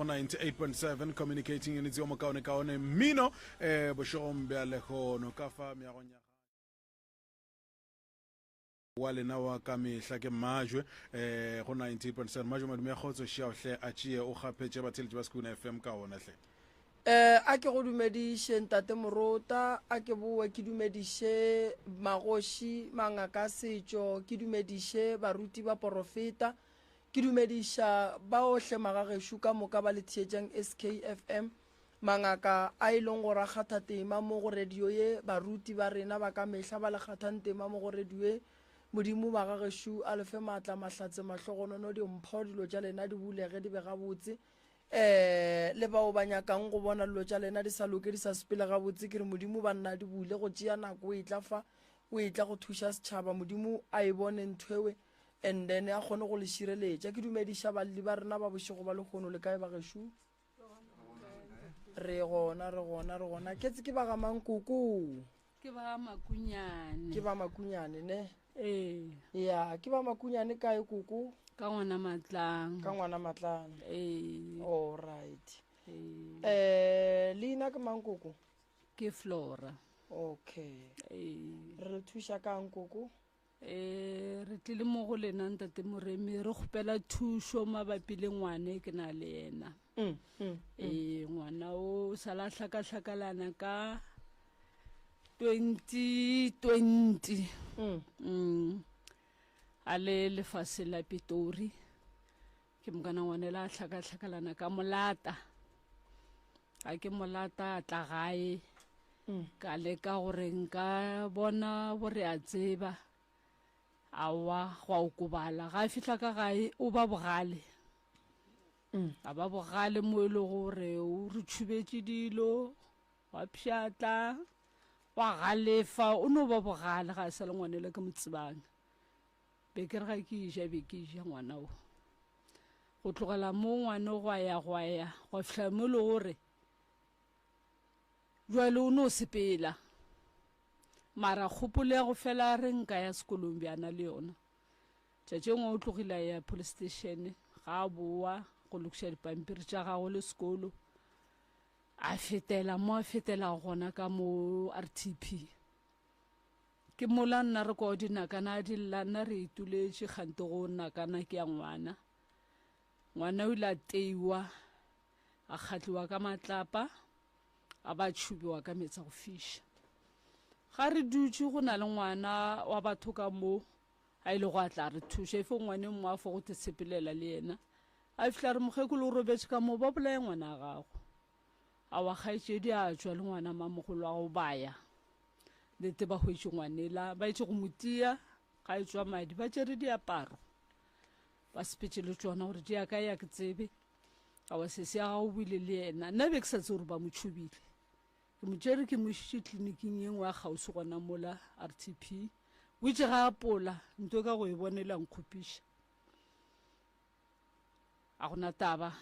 98.7 communicating units yo mokaone kaone mino boshombe aleho no kafa miagonya wale na wa ka mehla ke majwe go 90.7 majwe madume khotso shao hle a tšie o gapetse batsheledi ba Skuna FM ka ona hle a ke go dumediše ntate Morota a ke boa ke dumediše magoši mangaka setšo ke dumediše baruti ba porofeta ke dumediša baohle magageshu ka moka ba le thietšang SKFM mangaka a ileng go rakgatha tema mo go radio ye baruti ba rena ba ka mehla ba le kgathang tema mo go radio ye modimo magageshu a lefe maatla mahlatse mahlogonono di mpho dilo tša lena di bulege di be gabotse le bao ba nyakang go bona dilo tša lena di sa loke di sa sepele gabotse ke re modimo ba nna di bule go tšea nako e tla fa o e tla go thuša setšhaba modimo a e bone nthwewe and then a kgone go le šireletša ke dumediša balli ba rena ba bošego ba lekgono le kae bageshu re gona ke tse ke ba gamang koko ke ba makunyane ne ya ke ba makunyane kae koko ka ngwana matlang all right leina ke mang koko ke Flora okay re thuša kang koko re tlile mo go lena ntate Moremi re kgopela thušo mabapi le ngwane ke na le yena ngwana o sala hlaka-hlakalana ka 2020 a le lefase la Pitori ke mokana ngwane la hlaka-hlakalana ka molata a ke molata a tla gae ka leka gore nka bona bore a tseba awa go a okobala ga a fihla ka gae o ba bogale a ba bogale mo e le gore o re tšhubetše dilo wa pšhatla wa galefa o no ba bogale ga a sa le ngwane le ka motsebang be ke re ga ke ja ngwana o go tlogela mo ngwane go ya go fihla mo le gore jwale o no sepela mara kgopolo ya go fela re nka ya sekolong bjana le yona tšatši ngwe o tlogile ya police station ga a boa go lokiša dipampiri tša gago le sekolo a fetela gona ka mo RTP ke mola nna re ko dinakana di lla nna re ituletše kgante go nakana ke ya ngwana o ile a teiwa a kgatliwa ka matlapa a ba tšhubiwa ka metsa go fiša ga re dutše go na le ngwana wa batho ka mo a ile go atla re thuša efe ngwane mo a fo go te sepelela le yena a fihla re mokgekolo o robetše ka mo ba bolae ngwana a gago a wa kgaetšedi a tšwa le ngwana mamogolo wa go baya lete ba hwetše ngwanela ba etše go motia ga e tšwa madi ba tšere diaparo ba sepetše le tšona gore di aka ya ke tsebe a wa sese ya gago buile le yena nna be ke sa tse gore ba mo tšhubile ke mo tšere ke mošitše tleliniking ye ngwe ya kgausi gona mola RTP o itše ga apola nto ka go e bonela nkgopiša a gona taba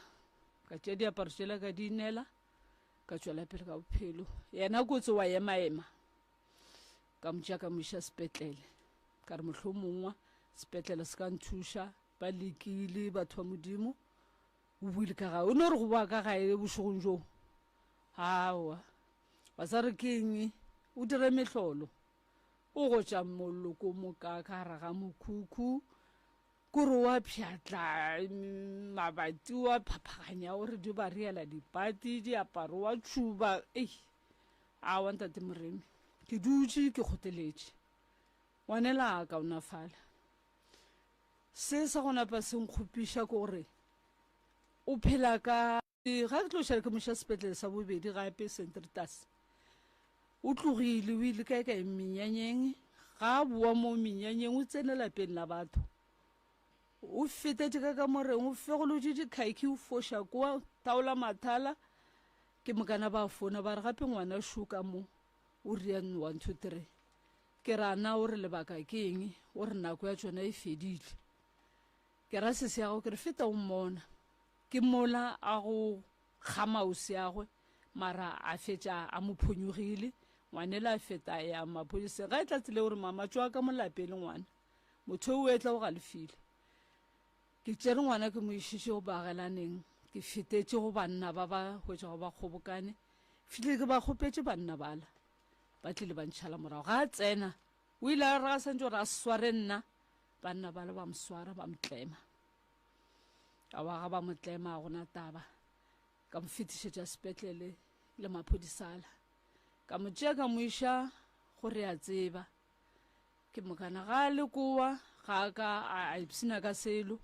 ka tšea diaparo tšela ka di inela ka tšwela pele ka bophelo yena kotse wa ema ka mo tšea ka moša sepetlele ka re mohlho mongwe sepetlele se ka nthuša ba lekile batho ba modimo o buile ka gae o ne re go boa ka gae bošogong joo awa ba sa re keng o dire mehlolo o go tša moloko mo ka gare ga mokhukhu kore wa pšhatla mabati wa phaphaganya gore di ba reela dipati diaparo wa tšhuba a wa ntate Moremi ke dutše ke kgoteletše ngwanela a kaonafala se sa gona pa se nkgopiša ke gore o phela ka ga ke tlošale ke moša sepetlele sa bobedi gape St. Ritas o tlogile o ile kae menyanyeng ga a boa mo menyanyeng o tsene lapeng la batho o fetetse ka kamoreng o fegolotše dikhaiki o foša kwa taola mathala ke mokana ba fona ba re gape ngwana šuka mo o rian 1 2 3 ke rana o re lebaka ke eng o re nako ya tšona e fedile ke ra sese ya go ke re feta o mmona ke mola a go kgamause ya gwe mara a fetša a mo phonyogile ngwanela a feta ya maphodiseng ga e tla tsile gore mama tšwa ka molapeng le ngwana motho o etla go galefile ke tšere ngwana ke mo išitše go bagelaneng ke fetetše go banna ba ba hwetša go ba kgobokane fitlhe ke ba kgopetše banna bala ba tlile ba ntšhala morago ga a tsena o ile a re ga santse gore a sware nna banna bala ba mswara ba mtlema a wa ga ba motlema a gona taba ka mo fetišetša sepetlele le maphodisala ka mo tšea ka mo iša gore a tseba ke mokana ga a le koa ga ka a ipsina ka selo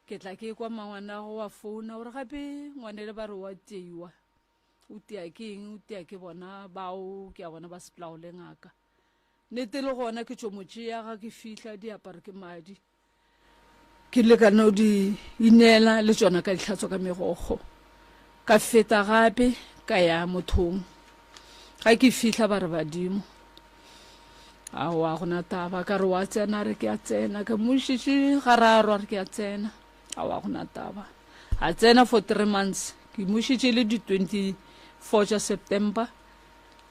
ke tla ke kwa mangwana go wa founa gore gape ngwanele ba re wa teiwa o tea ke eng o tea ke bona bao ke a bona ba sepolao le ngaka nnete le gona ke tšo motšea ga ke fihla diaparo ke madi ke le ka no di inela le tsona ka dihlatswa ka megogo ka feta gape ka ya mothong ga ke fihla ba re badimo a wa gona taba ka re wa tsena re ke a tsena ka mošiši gararo re ke a tsena a wa gona taba a tsena for 3 months ke mošiši le di 24 tša September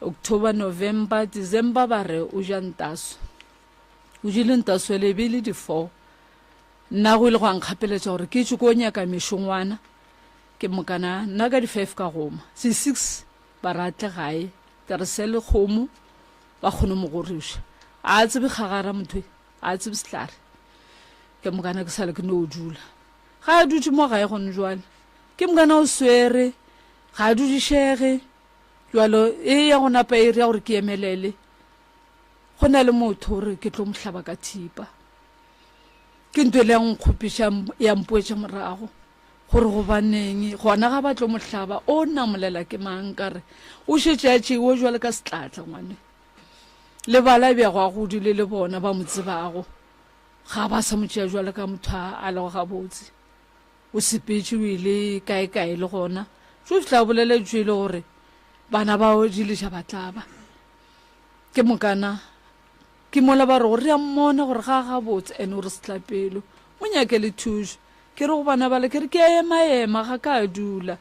October November December ba re o ja ntaso o jile ntaso le bile di 4 nna go ile go ankgapeletša gore ke tšo ko nyaka mešongwana ke mokana nna ka di 5 ka goma se 6 ba ratle gae tere se le kgomo ba kgone mo goriša a tsebe kgagara motho a tsebe setlare ke mokana ke sale ke no dula ga a dutse mo gae gone jwale ke mokana o swere ga a dudišege jwalo e ya go napa e re ya gore ke emelele go na le motho gore ke tlo mohlaba ka thipa ke ntwe le yang nkgopiša ya mpoetša morago gore go baneng gona ga ba tlo mohlaba o namolela ke mang kare o šetše a tšeo jwale ka setlatla ngwane le bala bjago a godile le bona ba mo tsebago ga ba sa motšea jwale ka motho a lego gabotse o sepetše o ile kae le gona so fihla boleletšwe le gore bana bao dileša ba tlaba ke mokana ke mola ba re gore re a mmona gore ga gabotse ene o re setlapelo mo nyake le thušo ke re go bana bale ke re ke a ema ga ka dula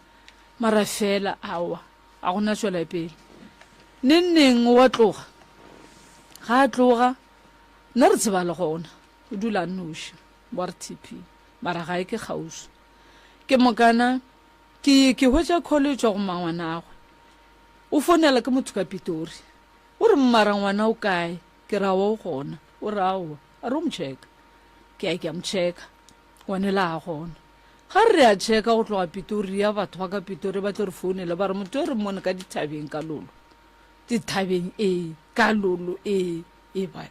mara fela awa a gona tšwela pele neng wa tloga ga a tloga nna re tseba le gona o dula noši wa re TP mara gae ke kgauso ke mokana ke hwetša college go mangwana agwe o fonela ke motho ka Pitori o re mmara ngwana o kae ke ra wa o gona o re aowa a re o mcheka ke a mcheka ngwane la a gona ga re a cheka go tloga Pitori ya batho ba ka Pitori ba tlo re founela ba re motho re mmone ka dithabeng ka lolo dithabeng ka lolo ba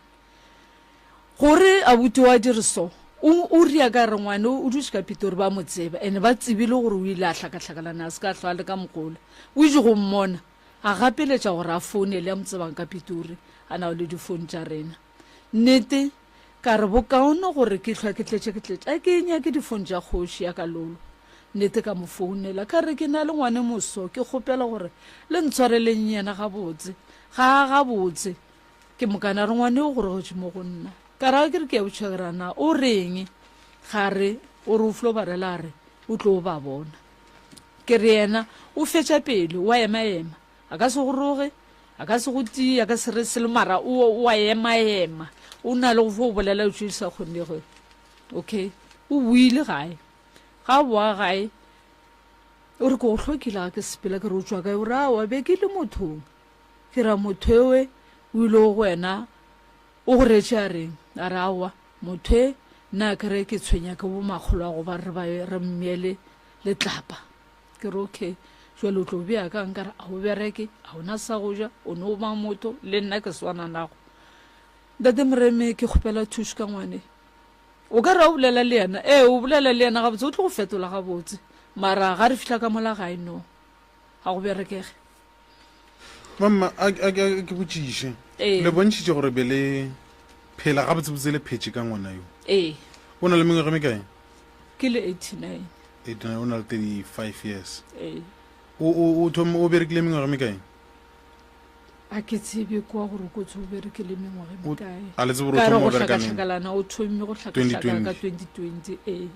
gore a buti wa diriso o ria ka re ngwane o dutse ka Pitori ba mo tseba ene ba tsebile gore o ile a hlakahlakalana a se ka hlwa le ka mokola o itse go mmona a gapeletša gore a founele ya mo tsebang ka Pitori a nao le difoune tša rena nnete ka re bokaone gore ke hlwa ke tletše a ke nyake difoune tša kgoši ya ka lolo nnete ka mo founela ka re ke na le ngwane moso ke kgopela gore le ntshwareleng yena gabotse ke mokana re ngwane o gore gotse mo go nna ka ra ke re ke a botšhagerana o reng ga re o re o flo barela re o tlo ba bona ke re yena o fetša pele wa ema a ka se go roge a ka se go tia a ka se re selo mara wa ema o na le go fo bolela o tšwe sa kgonnego okay o buile gae ga boa gae o re ke go hlokile ke sepela ke re o tswa kae o re awa be ke le mothong ke ra motho ewe o ile go wena o go retše a reng a re awa motho nna ke re ke tshwenya ke bo makgolo a go ba re mmeele letlapa ke re okay jwale o tlo bea ka nkare a o bereke a ona sa go ja o ne o ba motho le nna ke swananago ntate Moreme ke kgopela thušo ka ngwane o ka re o bolela le yena o bolela le yena gabotse o tlo go fetola gabotse mara ga re fihla ka mola gae no ga go berekege mama a ke botšiše le bontšhitše gore be le phela gabotsebotse le phetše ka ngwana yo o na le mengwaga mekae ke le 89 o na le 35 years o berekile mengwaga mekae a ke tsebe kwa gore ko tse o berekile mengwaga mekae a le tsebe ka re go hlakahlakalana o thomme go hlakahlakana ka 2020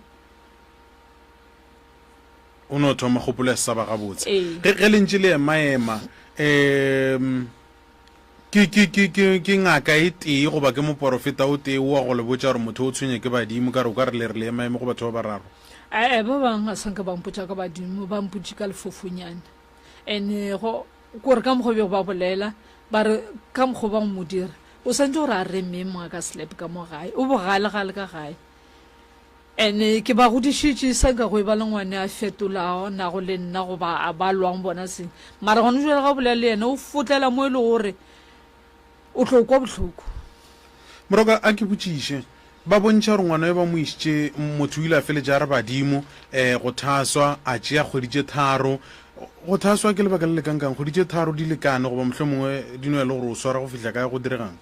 o no thoma kgopolo ya sesaba gabotse ge le ntše le emaema ke ngaka e tee goba ke moporofeta o tee wa go le botša gore motho o tshwenye ke badimo ka re o ka re le re le emaeme go batho ba bararo ba bang a sanka ba mpotsa ka badimo ba mpotse ka lefofunyane ene go gore ka mokgwa ba bolela ba re ka mokgwa ba modira o santse gore a remme mo ka slap ka mo gae o bogale gale ka gae ene ke ba godišitše sanka go e ba le ngwane a fetolago na go le nna go ba lwang bona seng mara gone jwale ga bolela le ene o fotlela mo e le gore o tlo kwa botlhoko moroka a ke botšiše ba bontšha gore ngwana yo ba mo isitše motho o ile a feletse a re badimo go thaswa a tšea kgwedi tše tharo go thaswa ke lebaka le lekankang kgwedi tše tharo di lekane goba mohlho mongwe di no ya le gore o swara go fihla kae go diregang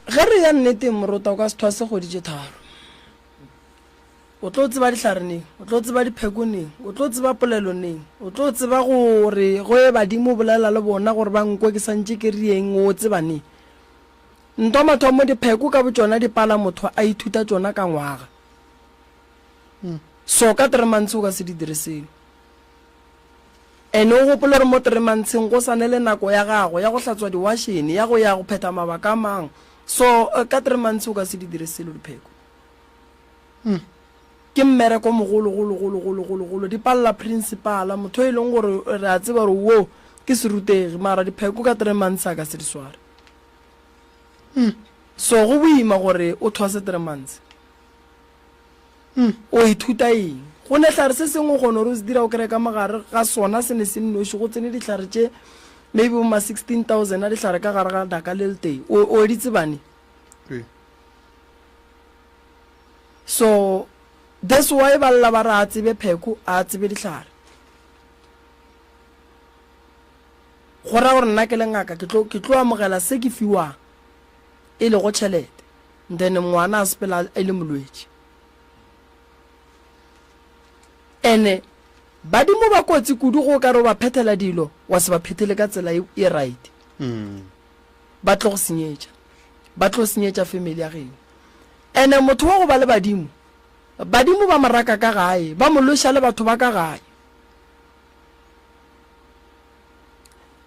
ge re ya nnete morota o ka se thwase kgwedi tše tharo o tlo tseba dihlare neng o tlo tseba dipheko neng o tlo tseba polelo neng o tlo tseba gore go e badimo bolela le bona gore ba nkwe ke santse ke rieng o tseba neng nto mathomo dipheko ka botšona dipala motho a ithuta tšona ka ngwaga so ka 3 months o ka se di direseng ene o gopola gore mo 3 monthseng go sane le nako ya gago ya go hlatswa diwashene ya go pheta mabaka a mang so ka 3 months o ka se di diresele dipheko ke mmereko mogolo dipalla principala motho e leng gore re a tseba gore wo ke serutegi mara dipheko ka 3 months a ka se di sware so go boima gore o thwase 3 months o ithuta eng go ne tlhare se sengwe gone gore o se dira o kry ka mogare ga sona se ne se nnoši go tsene ditlhare tše maybe ma 16,000 a ditlhare ka gare ga daka le leteng o di tsebane so that's why ba lla ba re a tsebe pheko a tsebe ditlhare go ra gore nna ke le ngaka ke tlo amogela se ke fiwang e le go tšhelete then ngwana a sepela e le molwetši ene badimo ba kotsi kudu go ka re ba phethela dilo wa se ba phethele ka tsela e right ba tlo go senyetša family ya geno ene motho wa go ba le badimo ba maraka ka gae ba molosha le batho ba ka gae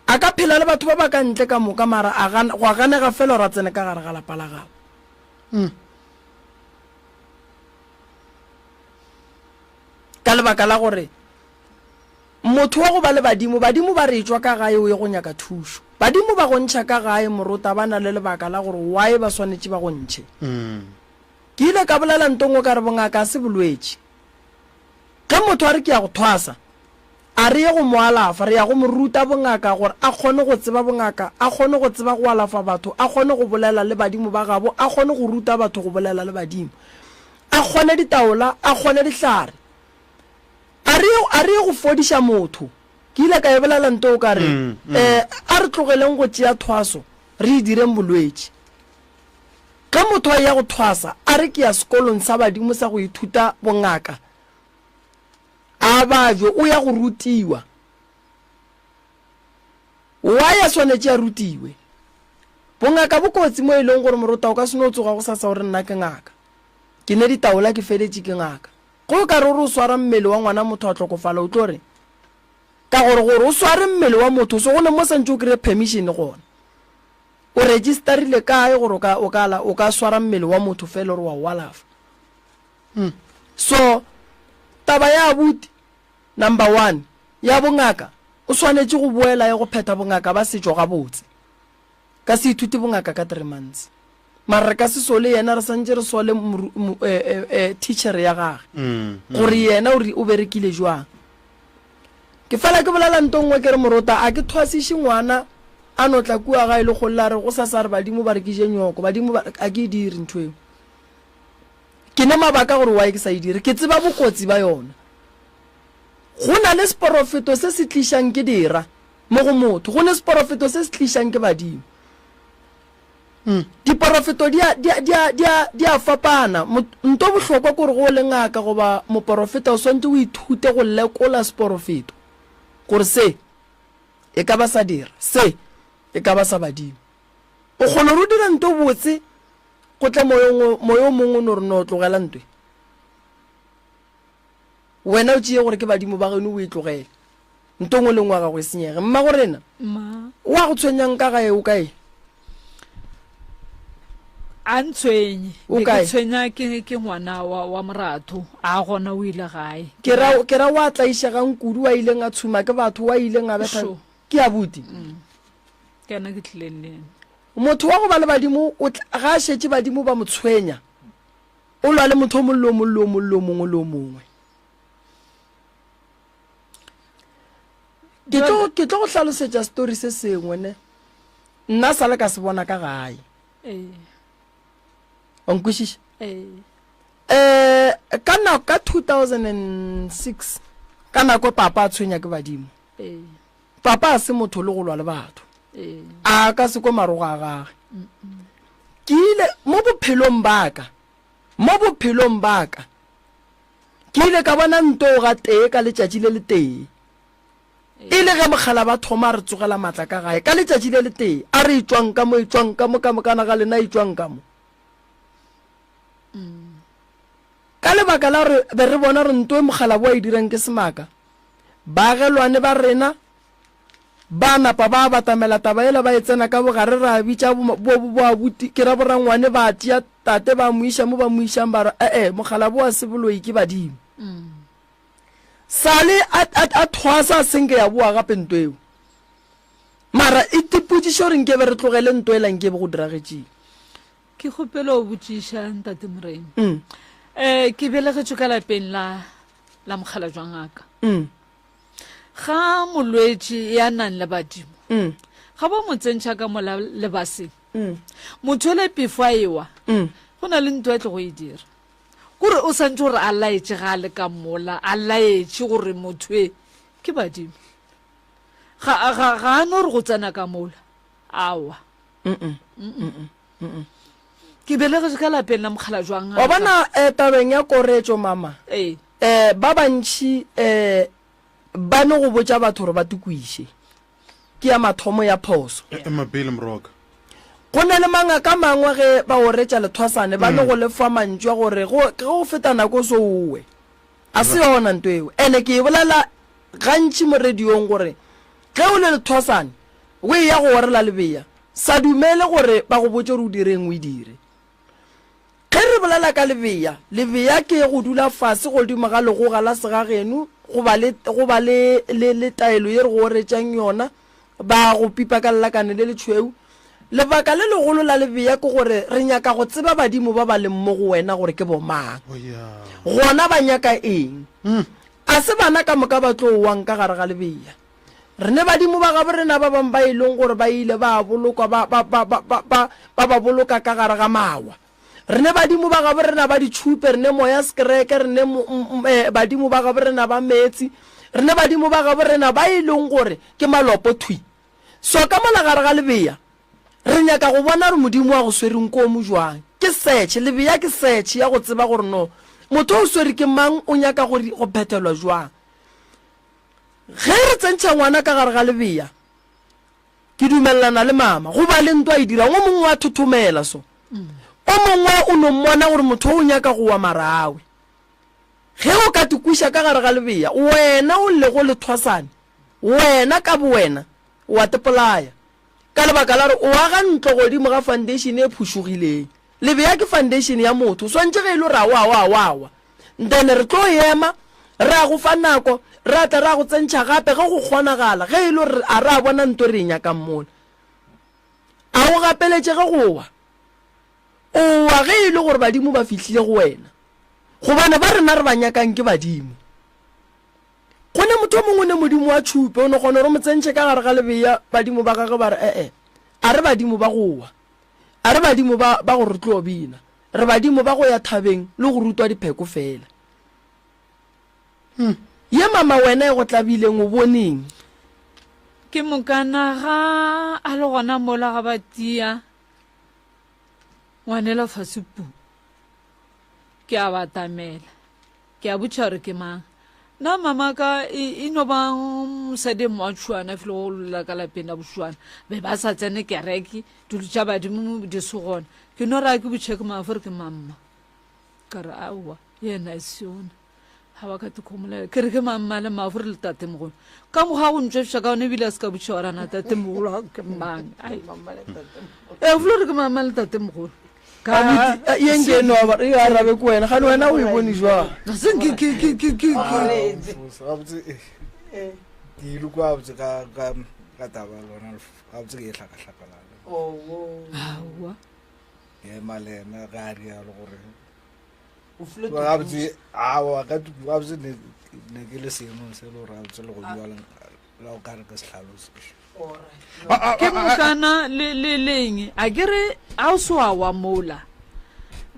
a ka phela le batho ba ba ka ntle ka moka mara go a ganega fela ra tsene ka gare ga lapa la gago ka lebaka la gore motho wa go ba le badimo ba re tswa ka gae o ye go nyaka thušo badimo ba go ntšha ka gae morota ba na le lebaka la gore why ba swanetše ba go ntšhe ke ile ka bolela ntongo ka re bongaka a se bolwetši ge motho a re ke ya go thwasa a re ye go mo alafa re ya go mo ruta bongaka gore a kgone go tseba bongaka a kgone go tseba go alafa batho a kgone go bolela le badimo ba gabo a kgone go ruta batho go bolela le badimo a kgone ditaola a kgone dihlare a re go fodiša motho ke ile ka e bolela nto ka re a re tlogeleng go tšea thwaso re direng bolwetši ka motho a ya go thwasa a re ke ya sekolong sa badimo sa go ithuta bongaka a bajo o ya go rutiwa wa ya swanetše a rutiwe bongaka bokotsi mo e leng gore morota o ka se no tsoga go sasa gore nna ke ngaka ke ne ditaola ke feletše ke ngaka go ka re o swara mmele wa ngwana motho a tlokofala o tlo re ka gore o sware mmele wa motho so go le mo santse o kry permission gona o registerile kae gore o ka swara mmele wa motho fela gore wa walafa so taba ya abuti number 1 ya bongaka o swanetše go boela ya go phetha bongaka ba setšo ga botse ka se ithuti bongaka ka 3 months mara ka se sole yena re santse re sole teacher ya gage gore yena o berekile jwang ke fela ke bolela ntongwe ke re morota a ke thwasiše ngwana a no tla kua ga ile go lla re go sa re badimo ba re ke je nyoko badimo a ke dire ntweng ke ne mabaka gore wa ke sa dire ke tseba bokotsi ba yona go na le sporofeto se se tlišang ke dira mo go motho go ne sporofeto se se tlišang ke badimo diporofeto di a fapana nto bohlokwa gore go le ngaka goba moporofeta o swantse o ithute go lekola sporofeto gore se e ka ba sa dira se e ka ba sa badimo o kgona go dira nto botse go tla moyo mongwe no re no tlogela ntwe wena o tšee gore ke badimo ba geno o e tlogele ntongwe le ngwaga go e senyege mma gorena wa go tshwenyang ka gae o kae a ntshwenye O ke kae? tshwenya ke ngwana wa moratho a gona o ile gae ke ra wa tlaišegang kudu wa ileng a tshuma ke batho wa ileng a betha Sure. ke a buti ke yana ke tlileng le ena motho wa go ba le badimo ga a šetse badimo ba mo tshwenya o lwa le motho o mollo mongwe ke tlo go hlalosetša story se sengwe ne nna sale ka se bona ka gae o nkwešiša ka nako ka 2006 ka nako papa a tshwenya ke badimo papa a se motho le go lwa le batho a ka se ko marogo a gage ke ile mo bophelong baka ke ile ka bona nto ga tee ka letšatši le le tee e le ge mogala ba thoma re tsogela matla ka gae ka letšatši le le tee a re etswang ka mo kana ga lena etswang ka mo ka lebaka la re be re bona re nto e mogala bo a e dirang ke semaka baagelwane ba rena ba napa ba batamela taba ela ba e tsena ka bogare ra bitša bo abuti ke ra borangwane ba tia tate ba moiša mo ba moišang ba re mogala bo a se boloi ke badimo sale a thwasa a senke ya boa gape nto eo mara e tipotsiša gore nkebe re tlogele nto ela nkebe go diragetšeng ke kgopele o botšiša ntate morena ke belegetswe ka lapeng la mogala jwa ngaka ga molwetši ya nang le badimo ga ba mo tsentšha ka mola lebaseng motho le pefo a ewa go na le nto ya tle go e dira kore o santse gore a laetse ga a le ka mola a laetse gore motho e ke badimo ga a no re go tsena ka mola awa ke belegetse ka lapeng la mogala jwang wa bona tabeng ya koretso mama ba bantšhi ba no go botša batho gore ba tukuiše ke ya mathomo ya phoso mabele moroka go na le mangaka mangwe ge ba o retša lethwasane ba no go lefa mantšwa gore ge go feta nako souwe a se yona nto eo ene ke e bolela gantši mo radiong gore ge o le lethwasane o e ya go orela lebeya sa dumele gore ba go botse gore o direng o e dire ge re bolela ka lebeya ke go dula fase godimo ga legoga la segageno go ba le taelo ye re go retšang yona ba go pipa ka lelakane le letšhweu lebaka le legolo la lebeya ke gore re nyaka go tseba badimo ba ba leng mo go wena gore ke bomang gona ba nyaka eng a se bana ka moka ba tlo wang ka gare ga lebeya re ne badimo ba gabo rena ba bang ba e leng gore ba ile ba ba boloka ka gare ga mawa re ne badimo ba gabo rena ba ditšhupe re ne moya skreke re ne badimo ba gabo rena ba metsi re ne badimo ba gabo rena ba e leng gore ke malopo thwi so ka mola gare ga lebeya re nyaka go bona re modimo wa go swereng ko mo jwang ke search lebeya ke search ya go tseba gore no motho o swere ke mang o nyaka go phethelwa jwang ge re tsentšha ngwana ka gare ga lebeya ke dumelelana le mama go ba le nto a e dirang o mongwe wa thothomela so o mongwe o no mmona gore motho o nyaka go wa marawe ge o ka tukuša ka gare ga lebeya wena o le go lethwasane wena ka bo wena wa tepolaya ka lebaka la re o aga ntlo godimo ga foundation e phušogileng lebeya ke foundation ya motho swantse ge e le re wa then re tlo ema re a go fa nako re a tla re a go tsentšha gape ge go kgonagala ge e le re a re a bona nto re e nyakang mola a go gapeletše ge go wa owa ge e le gore badimo ba fihlile go wena gobane ba rena re ba nyakang ke badimo go ne motho mongwe ne modimo wa tšhupe o ne kgone re mo tsentšhe ka gare ga lebeya badimo ba gage ba re a re badimo ba gowa a re badimo ba go re tlo bina re badimo ba go ya thabeng le go rutwa dipheko fela ye mama wena e go tlabileng o boneng ke mokana ga a le gona mola ga batia ngwanela fasupu ke a batamela ke a botša gore ke mang na mama ka e no ba mosadi mo a tšhuana fele go lola ka lapeng la bošuana be ba sa tsene kereke dilo tša badimo di se gona ke no raya ke botšheke maafore ke mamma ka re aowa yena e seona ga ba ka tekgomolela ke re ke mamma le maafore le tatemogolo ka moga go ntšwefiša ka one ebile a se ka botša gorana tatemogolo ke mang fole gore ke mamma le tatemogolo yenge no ba re arabe ko wena ga wena o e bone jwa seng ke di lu kwa botse ka taba lona a botse ke hlaka awa ye malena ga ri ya le gore a botse awa ka botse ne ke le seno se lo ra botse le go bua la o ka re ka sehlalosi ke mokana le leng a kere a o soa wa mola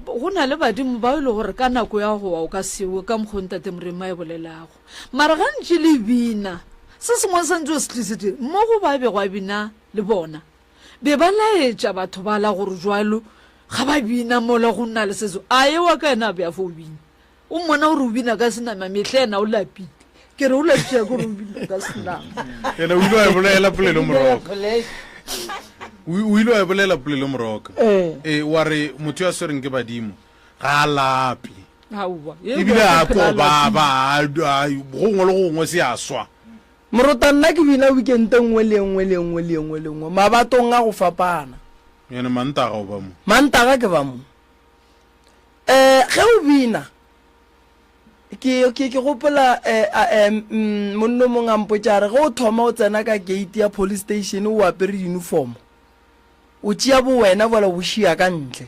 go na le badimo ba ile gore ka nako ya go wa o ka sewe ka mokgonta temrema e bolelago mara ga ntse le bina se sengwe sa ntse o se tlisitse mo go ba be go bina le bona be ba laetša batho ba la gore jwalo ga ba bina mola go nna le seso a ye wa ka ena be a fo bina o mmona gore o bina ka senama metlha ena o lapile ke re o lapile gore o bina ka senama ena o ile wa bolela polelo moroka o ile wa bolela polelo moroka wa re motho ya swereng ke badimo ga lapi ebile a ko ba gongwe le gongwe se a swa morota nna ke bina weekend nngwe le nngwe mabatong a go fapana yene mantaga o ba mo mantaga ke ba mo ge o bina ke gopola monno mongwe a mpotsa re ge o thoma o tsena ka gate ya police station o apere uniform o tšea bo wena bola bo šia ka ntle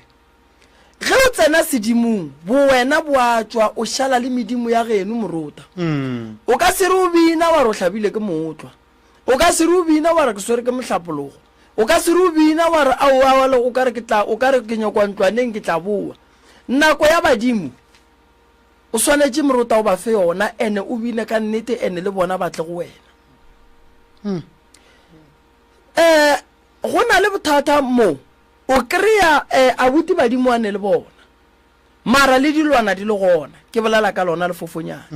ge o tsena sedimong bo wena bo a tswa o šala le medimo ya geno morota o ka se re o bina wa re o hlabile ke motlwa o ka se re o bina wa re ke swere ke mohlapologo o ka se re o bina wa re aoawale o ka re ke nyokwantwaneng ke tla boa nako ya badimo o swanetse morota o ba fe yona ene o bine ka nnete ene le bona batle go wena go na le bothata mo o kry-a abuti badimo ane le bona mara le dilwana di le gona ke bolela ka lona lefofonyana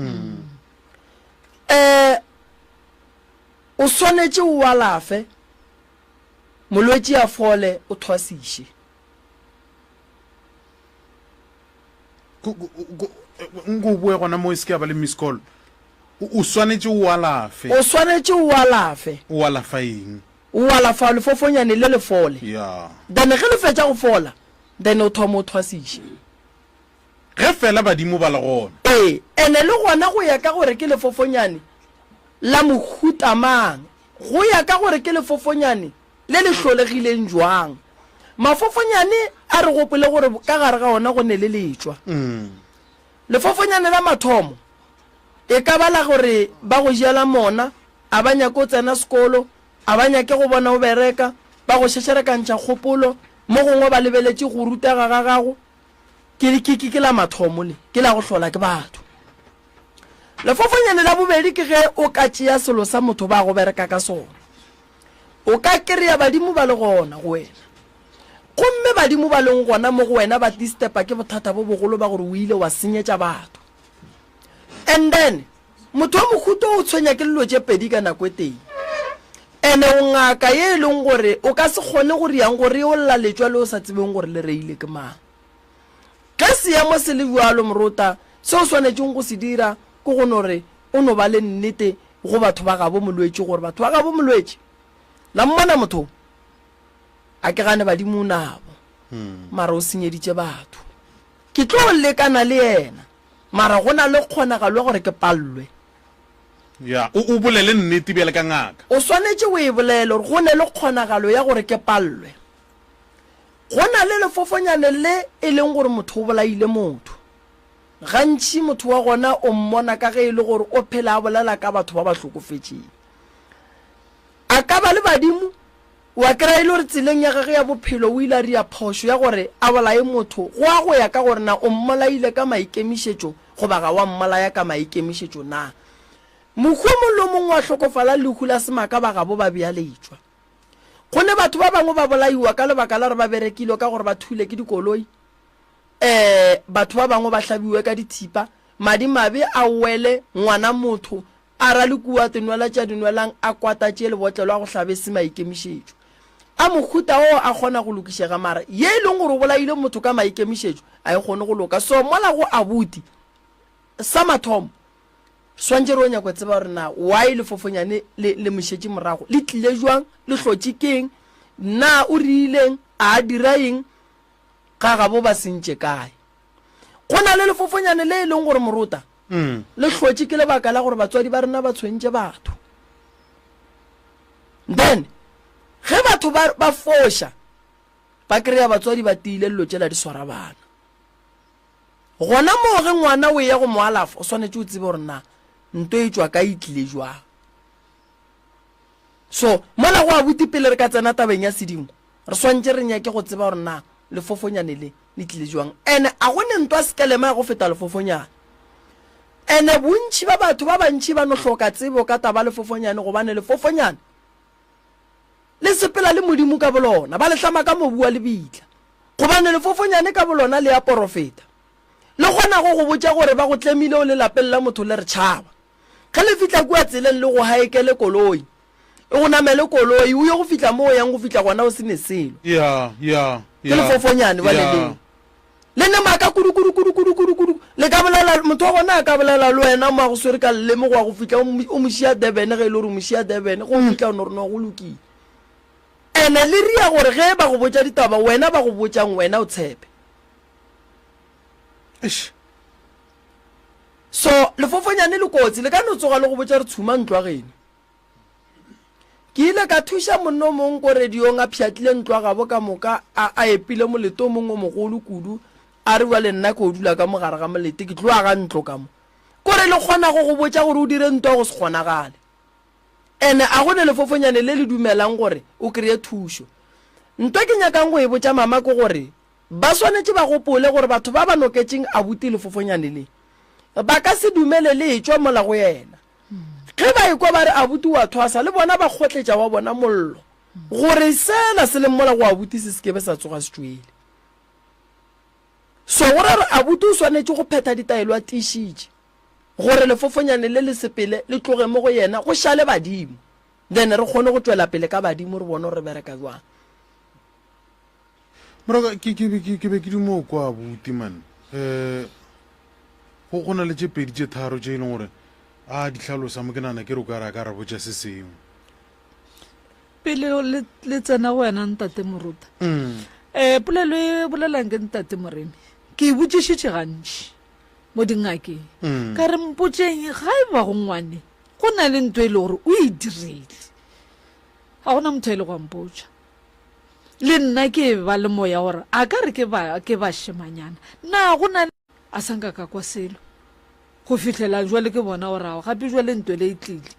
o swanetse o alafe molwetse a fole o thwasiše nko bue gona mo se ke ba le miss call o swanetse o alafe o alafa eng o alafa lefofonyane le le fole ya then ge le fetša go fola then o thoma o thwasiše ge fela badimo ba le gona ene le gona go ya ka gore ke lefofonyane la mohutamang go ya ka gore ke lefofonyane le le hlolegileng jwang mafofonyane a re gopole gore ka gare ga ona go ne le letswa lefofonyane la mathomo e ka bala gore ba go jela mona a ba nyaka o tsena sekolo a ba nyake go bona o bereka ba go šešerekantšha kgopolo mo gongwe ba lebeletše go rutega ga gago ke la mathomo le ke la go hlola ke batho lefofonyane la bobedi ke ge o ka tšea selo sa motho ba go bereka ka sona o ka kry-a badimo ba le gona go wena gomme badimo ba leng gona mo go wena ba distepa ke bothata bo bogolo ba gore o ile wa senyetša batho and then motho wa mohuto o tshwenya ke lelo tše pedi ka nako e teng ene o ngaka ye e leng gore o ka se kgone gore yang gore o lla letswa le o sa tsebeng gore le reile ke mang ge seemo se le bjalo morota se o swanetseng go se dira ke go nore o no ba le nnete go batho ba gabo molwetse gore batho ba gabo molwetse la mmona motho a ke gane badimo nabo mara o senyeditše batho ke tlo lekana le yena mara go na le kgonagalo gore ke pallwe ya o bolele nnete bjale ka ngaka o swanetse o e bolele gore go ne le kgonagalo ya gore ke pallwe go na le lefofonyane le e leng gore motho o bolaile motho gantši motho wa gona o mmona ka ge e le gore o phela a bolela ka batho ba ba hlokofetšeng a ka ba le badimo wa kry-a e le gore tseleng ya gage ya bophelo o ile a ria phošo ya gore a bolae motho go a go ya ka gore na o mmolaile ka maikemišetšo go baga wa mmolaya ka maikemišetšo na mokgwa mollo mongwe wa hlokofala lehu la semaka ba gabo ba bealetšwa go ne batho ba bangwe ba bolaiwa ka lebaka la re ba berekile ka gore ba thule ke dikoloi batho ba bangwe ba hlabiwe ka dithipa madimabe a wele ngwana motho a ra le kua tenwela tša dinwelang a kwata tše lebotlelo a go hlabe se maikemišetšo a mohuta o a kgona go lokišega mara ye e leng gore o bolaile motho ka maikemišetšo a e kgone go loka so mola go abuti sa mathomo swantse re o nyako tseba gore na why lefofonyane le mošetše morago le tlile jwang le hlotše keng na o riileng a dira eng ga ga bo ba sentse kae go na le lefofonyane le e leng gore moruta le tlhotse ke lebaka la gore batswadi ba rena ba tshwentse batho then ge batho ba fosha ba kry-a batswadi ba tiile lelo tsela di swara bana gona mo ge ngwana o ya go moalafa o swanetse o tsebe gore na nto e tswa ka itlile jwang so mola go abuti pele re ka tsena tabeng ya sedimo re swantse re nyake go tseba gore na lefofonyane le tlile jwang ene a go ne ntwa sekelema ya go feta lefofonyane ene bontši ba batho ba bantši ba no hloka tsebo ka taba lefofonyane gobane lefofonyane le sepela le modimo ka bolona ba le tlama ka mobu wa lebitla gobane lefofonyane ka bolona le ya porofeta le gona go botša gore ba go tlemile o le lapeng la motho le re tšhaba ge le fitla kua tseleng le go haekele koloi e go namele koloi o ye go fitla mo o yang go fitla gona o sene selo ke lefofonyane ba leleng le ne maka kudu le ka bolela motho wa gona a ka bolela le wena mo a go swere ka leleme go a go fitla o mošia Durban ge e le gore mošia Durban go fitla o no rena go lokile ene le ria gore ge ba go botša ditaba wena ba go botšang wena o tshepe so lefofonyane le kotsi le ka no tsoga le go botša re tshuma ntwa gene ke ile ka thuša monno mongwe ko radiong a pšhatlile ntwa gabo ka moka a epile moleto mongwe mogolo kudu a re wa le nna ko dula ka mogare ga molete ke tloa ga ntlo ka mo kore le kgona go botša gore o dire ntwa go se kgonagale ene a gone lefofonyane le le dumelang gore o kreye thušo ntwa ke nyakang go e botša mama ko gore ba swanetse ba gopole gore batho ba ba noketseng a buti lefofonyane le ba ka se dumele le etswa mola go yena ge ba ikwa ba re abuti wa thwasa le bona ba kgotletša wa bona mollo gore sela se le mola go abuti se sekebe sa tsoga se tswele so gore re abuti o swanetse go phetha ditaelo a tišitše gore lefofonyane le sepele le tloge mo go yena go šale badimo then re kgone go tswela pele ka badimo re bone re bereka jwang moroka ke be ke dimo kwa abuti man go na le tše pedi tše tharo tše e leng gore a ditlhalosa mo ke nana ke re o ka re a ka ra botša se sengwe pele le tsena go wena ntate moruta polelo e bolelang ke ntate moremi ke e botšišitše gantši mo dingakeng ka re mpotšeng ga e ba go ngwane go na le ntho e le gore o e dirile ga gona motho e le go mpotša le nna ke ba le moya gore a ka re ke ba shemanyana na go na a sanka ka kwa selo go fitlhela jwale ke bona gorago gape jwale ntwe le e tlile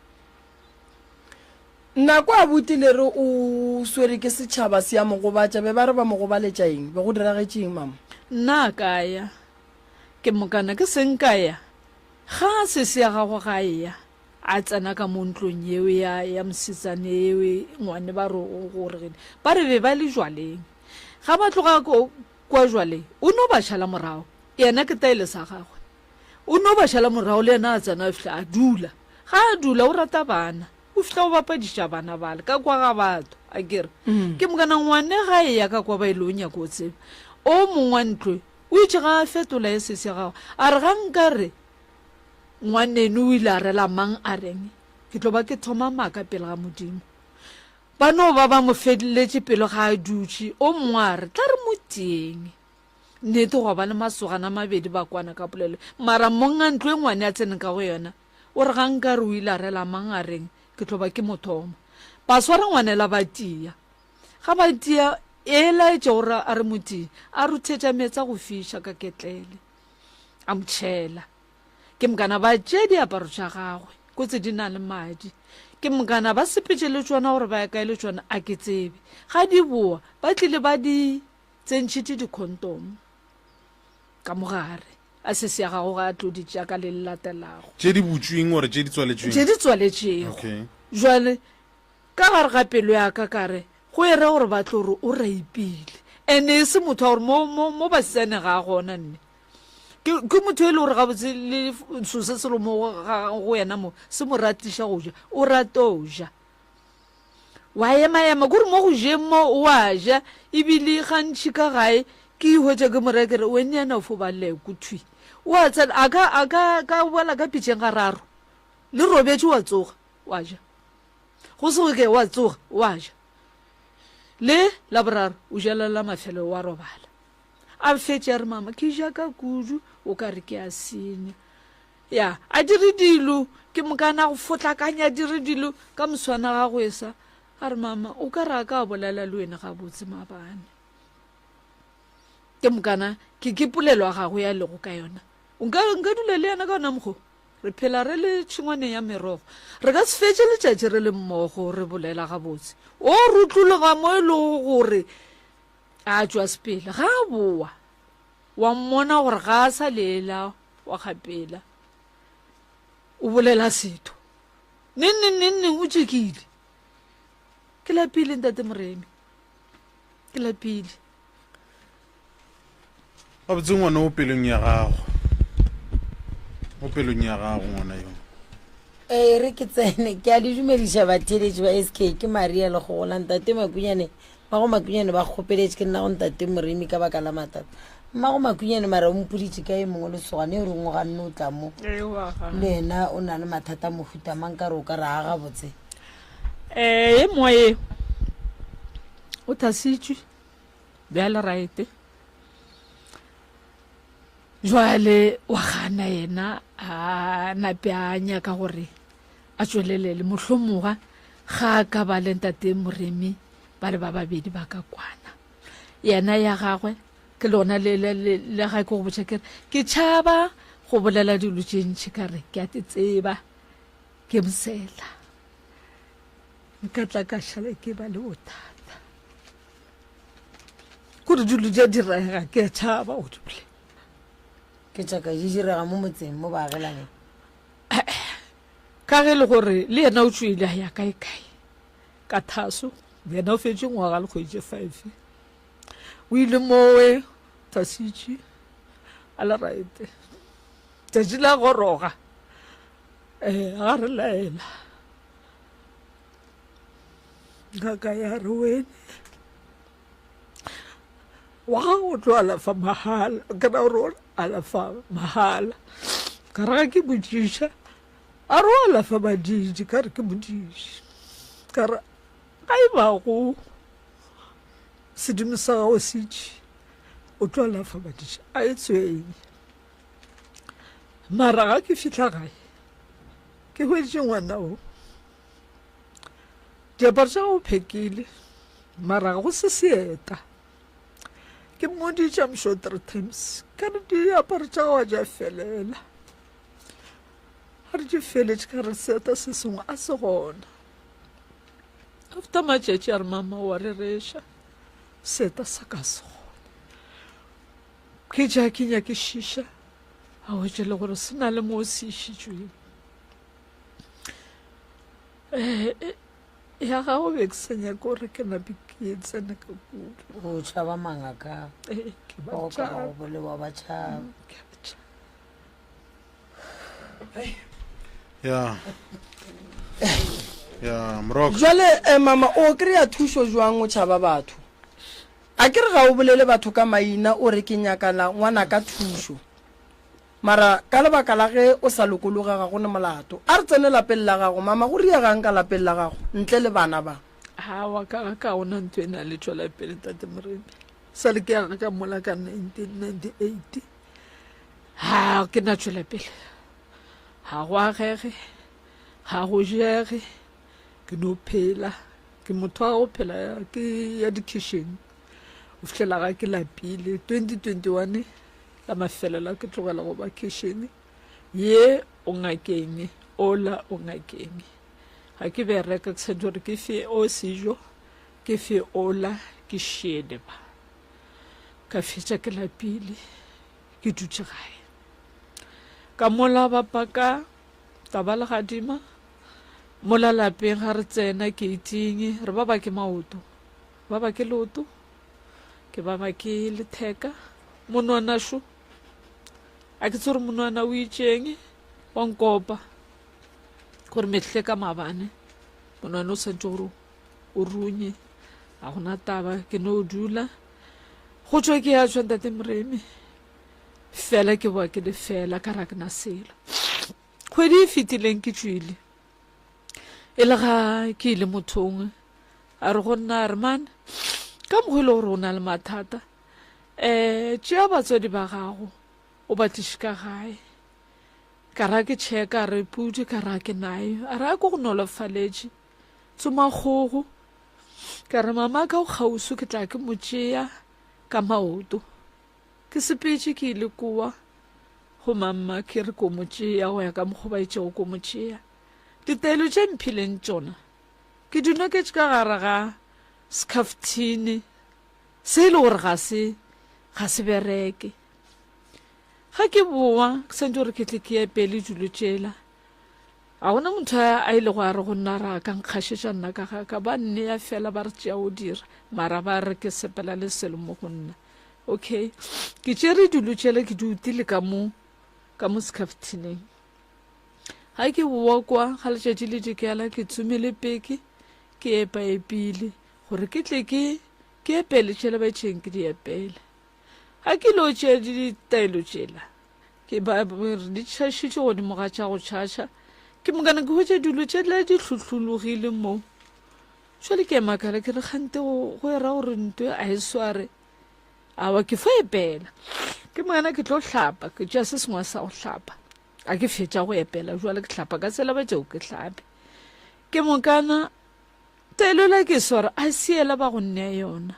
nna kwa abuti le re o swere ke setšhaba se ya mogobatša be ba re ba mogobaletša eng be go diragetšeng mama nna kaya ke mokana ke seng kaya ga se ya gago ga ya a tsena ka mo ntlong yeo ya mosetsane yeo ngwane ba re gore ba re be ba le jwaleng ga ba tloga kwa jwaleng o no ba šala morago yena ke taele sa gagwe o no ba šala morago le yena a tsena a fitlha a dula ga a dula o rata bana o fitlha o bapadiša bana bale ka kwa ga batho a kere ke mokana ngwane ga e ya ka kwa ba ile o nyaka o tseba o mongwe ntlo o itse ga a fetola e sese gago a re ga nkare ngwanene o ile a rela mang a reng ke tlo ba ke thoma maka pele ga modimo ba no ba mo fediletse pele ga a dutše o mongwe a re tla re mo teng nnete go ba le masogana mabedi ba kwana ka polelo mara monga ntlo e ngwane a tsene ka go yona o re ga nkare o ile a rela mang a reng ke tlo ba ke mothoma ba swara ngwanela ba tia ga ba tia e laetse gore a re motii a ruthetša metsa go fiša ka ketlele a motšhela ke mokana ba tšee diaparo tša gagwe ko tse di na le madi ke mokana ba sepetse le tsona gore ba ya kae le tsona a ke tsebe ga di boa ba tlile ba di tsentšhitše dikhontomo ka mogare a se se ya gago ga a tloditša ka le latelago tše di butsweng gore tše di tswaletšweng tše di tswaletšego jwale ka gare ga pelo ya ka kare go e re gore ba tlo gore o raipile ene e se motho wa gore mo basane ga a gona nne ke motho e le gore gabotse le sose se le mo go yena mo se mo ratiša go ja o rate o ja wa ema kore mo go jeng mo o a ja ebile gantšhi ka gae ke ihwetša ke morekere wene yana o fo ba lekothui wa tsela a ka boela ka pitšeng ga raro le robetše wa tsoga wa ja go sego ke wa tsoga wa ja le laboraro o jalela mafelo wa robala a fetse a re mama ke ja ka kudu o ka re ke a senya ya a dire dilo ke mokana go fotlakanya dire dilo ka moswana ga go esa a re mama o ka re a ka bolela le wena ga botse mabane ke mokana ke polelo ga go ya le go ka yona nka dula le yana ka ona mokgo re phela re le tshingwane ya merogo re ka se fetse letšatši re le mmogo re bolela ga botse o rutlolega mo e le gore a tswa sepele ga a boa wa mmona gore ga a sa lela wa kgapela o bolela setho neng o tšekile ke lapile ntate Moremi ke lapile a botse ngwana o pelong ya gago ngwana yo re ke tsene ke a le dumediša batheletši ba SK ke Maria le gogola ntate Makunyane mago Makunyane ba kgopeletše ke nna go ntate Moremi ka baka la matata mago Makunyane mara o mpoditše ka e mongwe lesogane o rengwe ganne o tla mo le ena o na le mathata mofuta mang ka re o ka re aga botse e moye o thasitšwe bjale raete jwale wa gana yena a nape a nyaka gore a tswelelele mohlomongwa ga ka ba le ntate Moremi ba le ba babedi ba ka kwana yena ya gagwe ke lona le ga ke go botša kere ke tšhaba go bolela dilo tše ntšhi ka re ke a te tseba ke msela nka tla ka šala ke ba le bothata kore dilo tša direga ke a tšhaba go dule ke tšaka di direga mo motseng mo baagelaneng ka ge le gore le yena o tswile ya kae ka Thaso yena o fetse ngwaga le kgwedi 5 o ile mowe Thasitše a le raete tšatši la goroga ga re laela ngaka ya re wene wa gago o tlo alafa mahala ka na gore alafa mahala ka raga ke bodiša a re o alafa badidi ka re ke bodiši ka re ga e bago sedimo sa gago setši o tlo alafa badidi a e tswenye mara ga ke fihla gae ke hweditše ngwana o diaparo tša go phekile mara ga go se seeta ke moditša msho 3 times ka re diaparo tša go ja felela ga re di feletše ka re seeta se sengwe a se gona after matšatši a re mama wa re reša seeta sa ka se gona ke ja ke nyakešiša a wetše le gore se na le mo se išitšweng ya ga o be ke senya gore ke nape ke tsena ka kudu go tšhaba mangaka ke ba go ka go bolewa ba tšhaba ya Moroko jwale mama o kry-a thušo jwang o tšhaba batho a ke re ga o bolele batho ka maina o re ke nyakala ngwana ka thušo mara ka lebaka la ge o sa lokologa ga gone molato a re tsene lapeng la gago mama go riagang ka lapeng la gago ntle le bana ba wa ka ona ntho e na le tšwela pele tate Moremi sa le ke yaga ka mola ka 1998 ha ke na tšwela pele ga go agege ga go jege ke no phela ke motho wa go phela ke ya dikitchen o fitlhela ga ke lapile 2021 la mafelelo ke tlogela go ba kitchen ye o ngakeng ola o ngakeng ga ke bereka ke sa gore ke fe o sejo ke fe ola ke shede ba ka fetša ke lapile ke dutše gae ka mola bapaka taba le gadima mola lapeng ga re tsena ke iting re ba ba ke maoto ba ba ke loto ke ba ba ke letheka monwana sho a ke tsore monwana o itšeng wa nkopa gore metlhe ka mabane monwana o santse gore o runye a gona taba ke no dula go tswa ke ya tswa ntate Moremi fela ke boa ke le fela ka ra ke na selo kgwedi e fetileng ke tswile e le ga ke ile mothong a re go nna a re man ka mogwele gore o na le mathata tšea batswadi ba gago o batliše ka gae ka ra ke tšheka re pudi ka ra ke nayo a ra ko go nolofaletše tsomakgogo ka re mama ka o kgauso ke tla ke mo tšea ka maoto ke sepetše ke ile koa go mamma ke re ko mo tšea go ya ka mokgwa ba itšego ko mo tšea ditaelo tše mphileng tšona ke dinoketše ka gare ga scaftini se e le gore ga se bereke ga ke boa ke santse gore ke tle ke epele dilo tšela a gona motho a ile go a re go nna ra ka nkgašetša nna ka gaka ba nne ya fela ba re tšea o dira mara ba re ke sepela le selo mo go nna okay ke tšere dilo tšela ke di utile ka mo scaftinin ga ke boa kwa ga letšatši le dikela ke tsomile peke ke epaepile gore ke tle ke epele tšela ba tšheng ke di epele ga ke lo tšea ditaelo tšela ke di tšhašitše godimo ga tša go tšhaša ke mokana ke hwetša dilo tšela di hluhlologile mo tšwale ke emakala ke re kgante go era gore ntwe a e sware awa ke fa epela ke mokana ke tlo hlapa ke tšea se sengwe sa go hlapa a ke fetša go epela jwale ke hlapa ka tsela ba tšeo ke hlape ke mokana taelo la ke swara a seela ba go nnea yona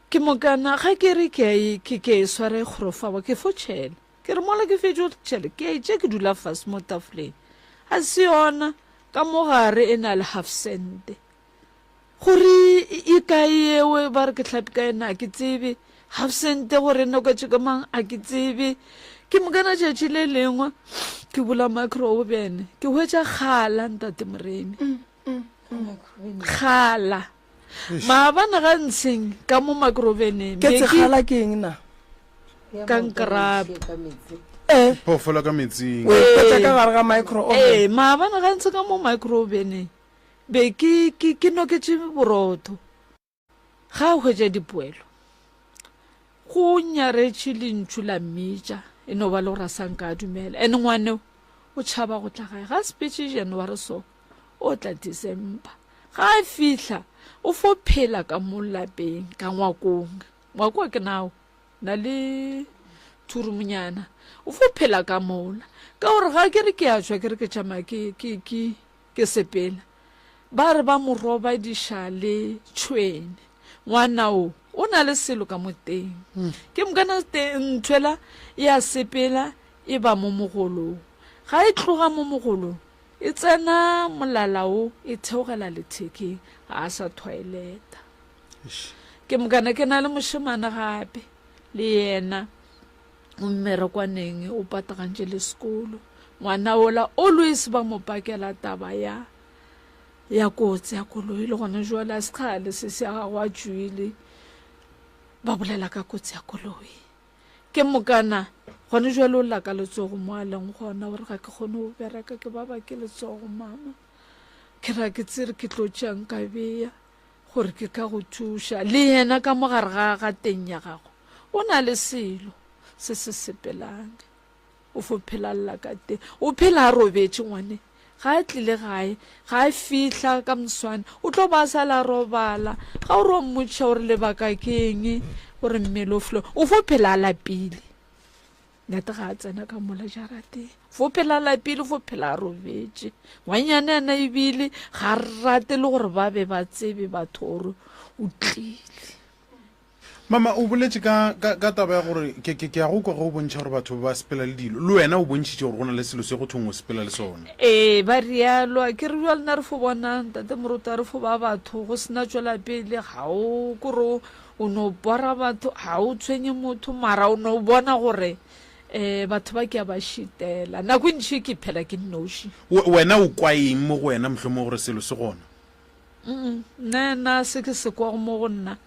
ke mokana ga ke re ke e swara e kgorofawa ke fo tšhele ke re mola ke fetše tšhele ke a itše ke dula fase mo tafoleng a se yona ka mogare e na le half cent gore e kae ewe ba re ke hlapi ka ena a ke tsebe half cent gore e nokatše ka mang a ke tsebe ke mokana tšatši le lengwe ke bula microovene ke hwetša kgala ntate moremi kgala maabana ga ntsheng ka mo microveneng ke tsekgala ke eng na kankrape phoofolo ka metsing ka gare ga microoven maabana ga ntse ka mo microveneng be ke noketse borotho ga o hwetša dipoelo go nyaretše lentšu la mmitša e no ba le gore a sanka a dumela ande ngwaneo o tšhaba go tla gae ga sepetše january so o tla December ga a fihla o fo phela ka mo lapeng ka ngwakong ngwako ke nao na le thurumonyana o fo phela ka mola ka gore ga ke re ke a tšwa ke re ke tšama ke sepela ba re ba mo roba dišale tšhwene ngwana o na le selo ka mo teng ke mokana nthwela ya sepela e ba mo mogolong ga e tloga mo mogolong e tsena molala o e theogela lethekeng ga a sa toileta ke mokana ke na le mošemane gape le yena o mmerekwaneng o patagantše le sekolo ngwana ola always ba mo pakela taba ya kotsi ya koloi le gona jwale a sekgale se se ya gago a tšwile ba bolela ka kotsi ya koloi ke mokana gone jwale o laka letsogo mo a leng gona gore ga ke kgone go bereka ke ba ke letsogo mama ke ra ke tsere ke tlo tšang ka beya gore ke ka go thuša le yena ka mogare ga teng ya gago o na le selo se se sepelang o fo phela lla ka teng o phela a robetše ngwane ga a tlile gae ga a fihla ka moswane o tlo ba sala robala ga o ro mmotša gore lebaka ke eng gore mmele o flo o fo phela a lapile nete ga a tsena ka mola jarateng fo phela a lapile fo phela a robetše ngwanyane yana ebile ga rate le gore ba be ba tsebe batho gore o tlile mama o boletše ka taba ya gore ke a go kwa go bontšha gore batho ba sepela le dilo le wena o bontšhitše gore go na le selo se go thong o sepela le sone ba rialo ke re jwa lena re fo bona ntate moruta re fo ba batho go sena tšwela pele ga o kore o no bora batho ga o tshwenye motho mara o no bona gore batho ba ke a ba šitela nako ntšhi ke phela ke nnoši wena o kwa eng mo go wena mohlomong gore selo se gona nna se ke se kwa mo go nna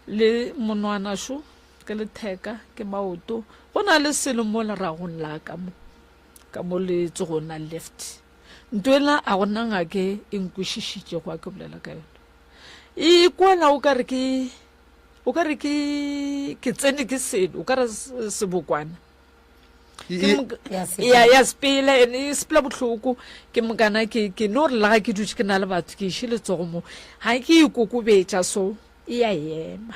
le monwana sho ke le theka ke maoto go na le selo mo leragong la ka mo le tsogona left ntwela a gona ngake e nkwišišitše go a ke bolela ka yone e kwala o ka re ke tsene ke selo o ka re sebokwana ya sepela ene e sepela bohloko ke mokana ke no re laga ke dutse ke na le batho ke iše letsogo mo ga ke ikokobetša so e ya ema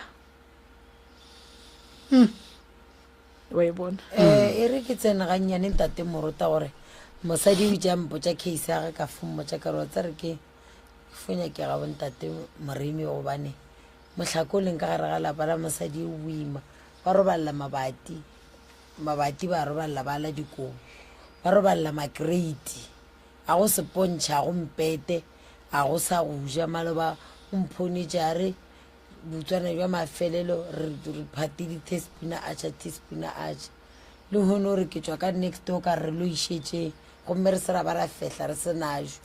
wa e bona e re ke tsena gannyane ntate morota gore mosadi o ja mpotsa case ya ge ka fommotsa ka re tsa re ke fonya ke ga bontate moremi gobane motlhako o leng ka gare ga lapa la mosadi o boima ba robalela mabati ba robalela ba la dikobo ba robalela makereiti a go sepontšha a go mpete a go sa go ja maloba omphone jare butswana jwa mafelelo re phatile tespina acha le hono re ke tswa ka next door ka re lo ishetse gomme re sera ba ra fehla re senajo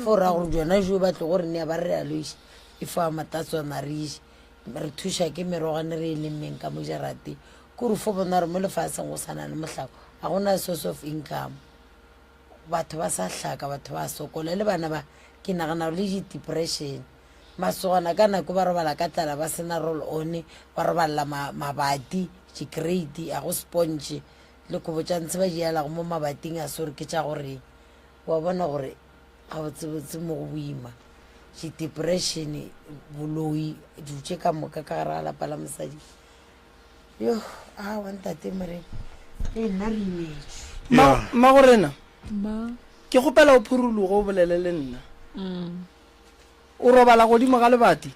for ra go jona jo ba tlo gore ne ba re a lo ishe ifa matatswana re ishe re thusha ke merogane re le mmeng ka mojarate ko re fo bona re mo lefaseng go sana le mohlako a gona source of income batho ba sa hlaka batho ba sokola le bana ba ke nagana le depression masogana ka nako ba robala ka tlala ba sena roll on ba robala mabati grade a go sponge le go botsantse ba diala go mo mabating a sore ke tša gore wa bona gore a botsebotse mo go boima depression boloi dutse ka moka ka gare ga lapa la mosadi yo a wantate mere e nna re imetse ma gorena ma ke gopela o phurulugo o bolele le nna o robala godimo ga lebati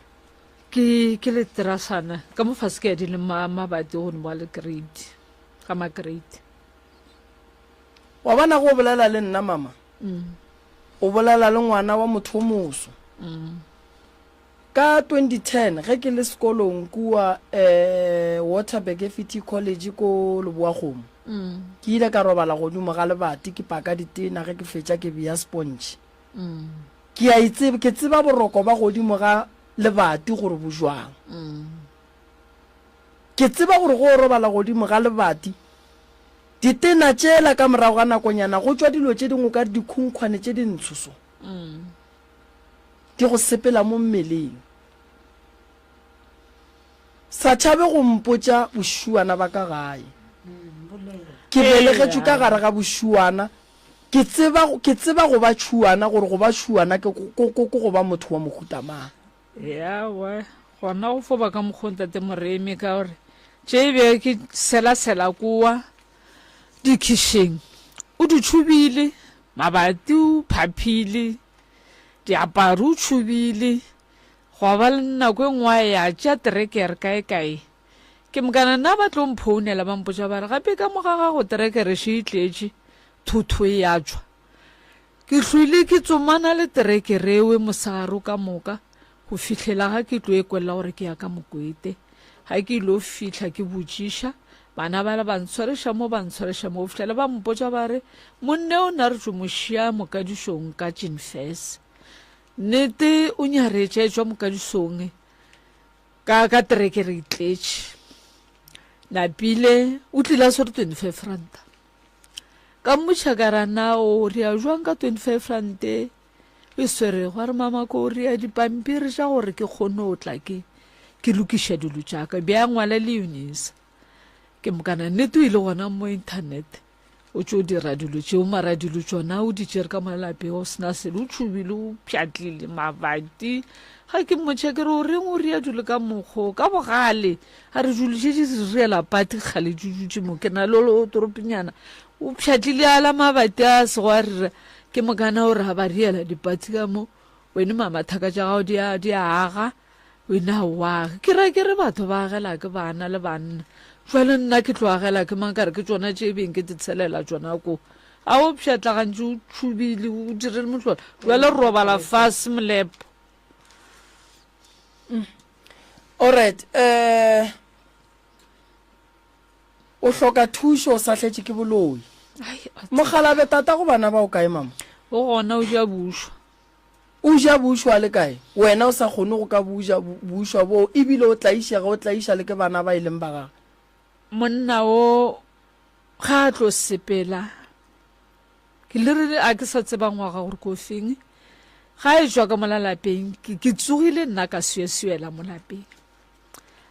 ke le terasana ka mo fase ke ya di le mabati go ne ba le grade ga magrade wa bona go bolela le nna mama o bolela le ngwana wa motho o moso ka 2010 ge ke le sekolong kua Waterberg FET College ko Leboakgomo ke ile ka robala godimo ga lebati ke paka ditena ge ke fetša ke bea sponge ke tseba boroko ba godimo ga lebati gore bo jwang ke tseba gore go robala godimo ga lebati ditena tšela ka morago ga nakonyana go tswa dilo tše dingwe ka dikhunkwane tše dintshoso di go sepela mo mmeleng sa tšhabe go mpotša bošuana ba ka gae ke belegetšwe ka gare ga bošuana ke tseba go ba tšhuana gore go ba tšhuana ke go ba motho wa mohutamang yawa gona go foba ka mokgontate moremi ka gore tše be ke sela kua dikhišeng o di tšhubile mabati o phaphile diaparo o tšhubile go ba le nako e ngwe ya tša terekere kae ke mokana nna ba tlo mphounela ba mpotša ba re gape ka moga ga go terekere še itletše thutho e ya tšwa ke hlwile ke tsomana le terekere ewe mosagaro ka moka go fihlela ga ke tlo e kwelela gore ke ya ka mokwete ga ke ilo fihla ke botšiša bana ba le bantshwareša mo go fihlela ba mpotša ba re monne o na re tšo mošia mokadišong ka Jinfes nnete o nyaretša etswa mokadišong ka terekere itletše napile o tlile sore 25 ranta ka motšhakarana o re a jwang ka 25 rante e swere go re mama ko re a dipampiri tša gore ke kgone o tla ke lokiša dilo tšaka bja ngwala le unisa ke mokana nnete o ile gona mo internet o tšo dira dilo tšeo mara dilo tšona o di tšere ka malapeng o sena sele o tšhubile o pšhatlile mabati ga ke motšha ke re o reng o rea dilo ka mokgo ka bogale a re dulotše di reela pati kgale di dutše mo ke na le o toropenyana o pšhatlile ala mabati a sego a rera ke mokana gore ga ba reela dipati ka mo wene mamathaka tša gago di a aga wene a oage ke re batho ba agela ke bana le banna jwale nna ke tlo agela ke mang kare ke tsona tše beng ke ditshelela tsona ko a o pšhatlagantše o tšhubile o direle motlhola jwale re robala fase molepo alright o hloka thušo o sa hletše ke boloi mogalabe tata go bana ba o kae mama o gona o ja bušwa o ja bušwa le kae wena o sa kgone go ka bušwa bo ebile o tlaiša le ke bana ba e leng ba gage monna o ga a tlo sepela ke le re a ke sa tseba ngwaga gore ko feng ga e jwa ka mo lapeng ke tsogile nna ka suesuela mo lapeng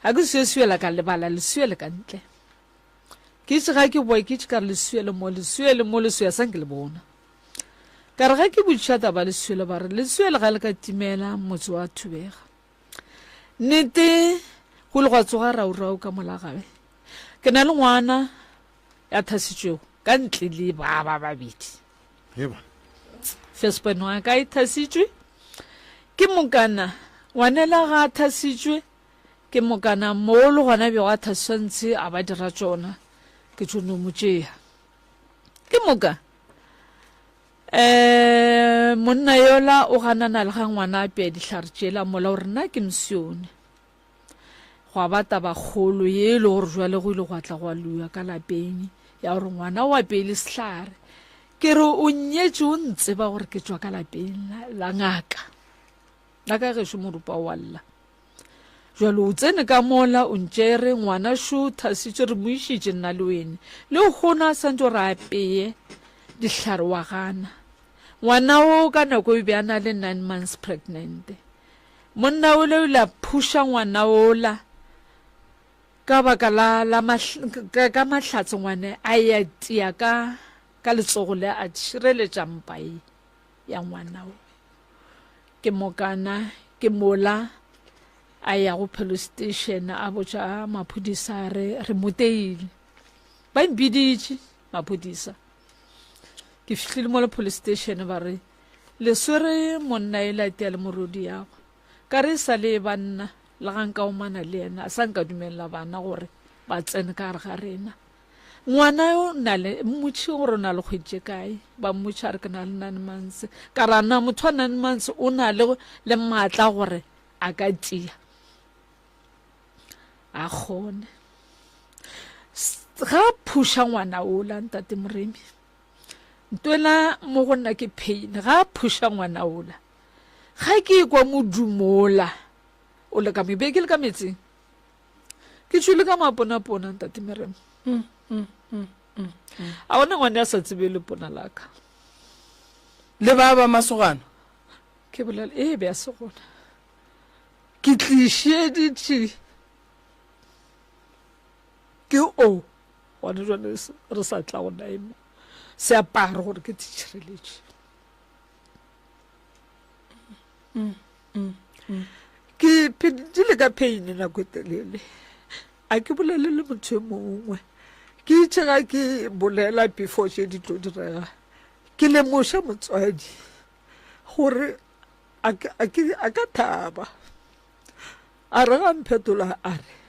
ga ke suesuela ka lebala lesuele ka ntle ke itse ga ke boa ke itse ka re lesuele mo lesuele sang ke le bona ka re ga ke botšha taba lesuele ba re lesuele ga le ka timela motse wa thubega nnete go le gwa tsoga raurau ka molagabe ke na le ngwana ya thasitšwego ka ntle le ba babedi firstborn wa ka e thasitšwe ke mokana ngwanela ga a thasitšwe ke mokana moolo gona bego a thasantse a ba dira tsona ke tšone mo tšea ke moka monna yola o ganana le ga ngwana a pea dihlare tšela mola gore nna ke mosione go ba taba kgolo ye le gore jwa le go ile go atla go alua ka lapeng ya gore ngwana o apeile sehlare ke re o nyetse o ntseba gore ke tswa ka lapeng la ngaka la ka gešo morupa wa lla jalo o tsene ka mola o ntšere ngwana šo thasitše re mo išitše nna le wene le gona a santse gore a apeye dihlare wa gana ngwana o ka nako e be a na le 9 months pregnant monna o le o la phusha ngwana ola ka baka ka mahlatse ngwane a ya tia ka letsogo le a šireletša mpai ya ngwana o ke mokana ke mola a ya go police station a botša maphodisa re moteile ba mbiditše maphodisa ke fihlile mo le police station ba re le swere monna e latea le morodi yago ka re sa le banna le ga nka o mana le yena a sa nka dumelela bana gore ba tsene ka gare ga rena ngwana yo na le mmotši gore o na le kgweditše kae ba mmotša a re ke na le 9 months ka rana motho wa 9 months o na le maatla gore a ka tia a kgone ga phusha ngwana ola ntate Moremi ntwela mo go nna ke pain ga phusha ngwana ola ga ke kwa modumola o le ka mebeke le ka metseng ke tšhile ka mapona-pona ntate Moremi a bona ngwane a sa tsebe le pona laka le ba masogana ke bolela be a se gona ke tlišeditše ke o gone jone re sa tla go naemo se apare gore ke tšhireletše ke phedile ka pain nako e telele a ke bolele le motho e mongwe ke itšega ke bolela before tše di tlo direga ke lemoša motswadi gore a ka thaba a re ga mphetola a re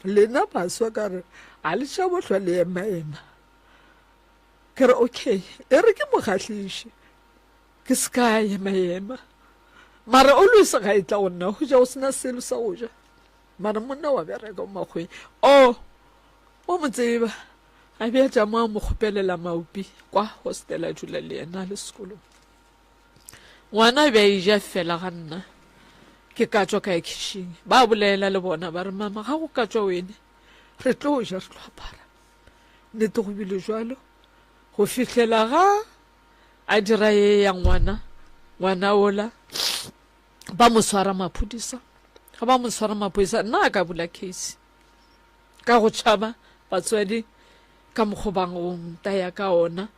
lena baswa ka re a le tša bohlwa le ema ke re okay e re ke mokgahlise ke se ka ema mara o lwese ga e tla go nna go ja o sena selo sa go ja mara monna wa bereka o makgweng o mo tseba a bea tša mo a mo kgopelela maupi kwa hostel a dula le yena le sekolong ngwana be a ija fela ga nna ke ka tswa ka kitchen ba bolela le bona ba re mama ga go ka tswa wene re tlo ja re tlo apara nnete go bile jalo go fihlela ga a dira ye ya ngwana ola ba mo swara maphodisa ga ba mo swara maphodisa nna a ka bula case ka go tšhaba batswadi ka mokgobang go ntaya ka ona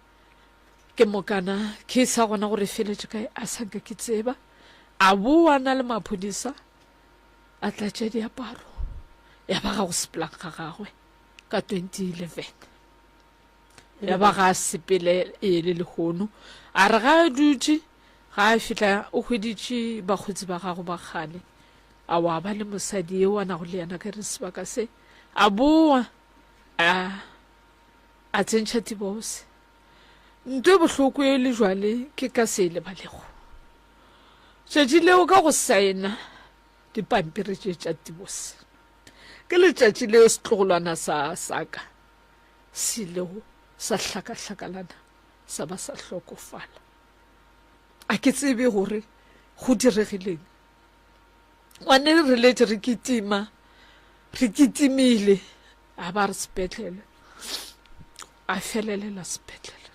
ke mokana case a gona gore feletše kae a sanka ke tseba a boa na le maphodisa a tlatša diaparo ya ba ga go seplang ga gagwe ka 2011 ya ba ga sepele e le lehono a re ga a dutše ga a fihla o hweditše bakgotsi ba gago ba kgale a wa ba le mosadi eo a nago le yana ka re sebaka se a boa a tsentšha divorce ntwe bohloko e le jwale ke ka se le balego tšatši leo ka go saena dipampiri tše tša divorce ke letšatši leo setlogolwana sa ka se ilego sa hlaka-hlakalana sa ba sa hlokofala a ke tsebe gore go diregileng ngwane re lete re kitimile a ba re sepetlele a felelela sepetlele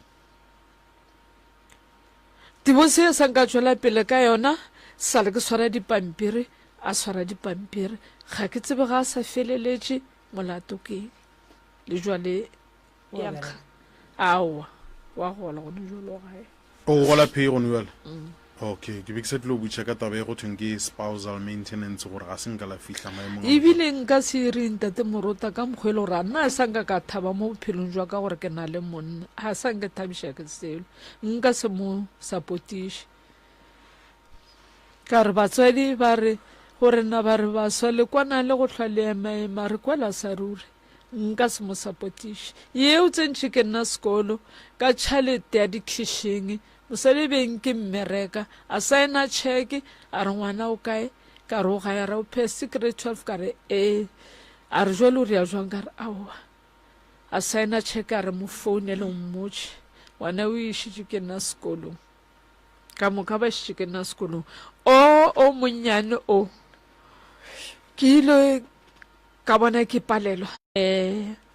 divorce e sa nka tšwela pele ka yona sa le ke swara dipampiri a swara dipampiri ga ke tsebe ga a sa feleletše molato ke le jwale yankga aowa wa gola gone jalo gae o gola phei gone jwale okay ke be ke se tlo butša ka taba e go thweng ke spousal maintenance gore ga se nka la fihla maemong ebile nka se re ntate morota ka mokgwele gore a nna a sa nka ka thaba mo bophelong jwa ka gore ke na le monna ga sa nke thabiša ke selo nka se mo supportiše ka re batswadi ba re gore na ba re baswa le kwana le go tlhwa le emaema re kwela sa ruri nka se mo supportiše yeo tsentšhe ke nna sekolo ka tšhalete ya dikhišing mosadi beng ke mmereka a saena cheque a re ngwana o kae ka re o gaya ra o phe secret 12 ka re a re jwale o re ya jwang ka re aowa a saena cheque a re mo founele mmotse ngwana o išitše ke nna sekolong ka moka ba šitše ke nna sekolong o monnyane o ke ile ka bona ke palelwa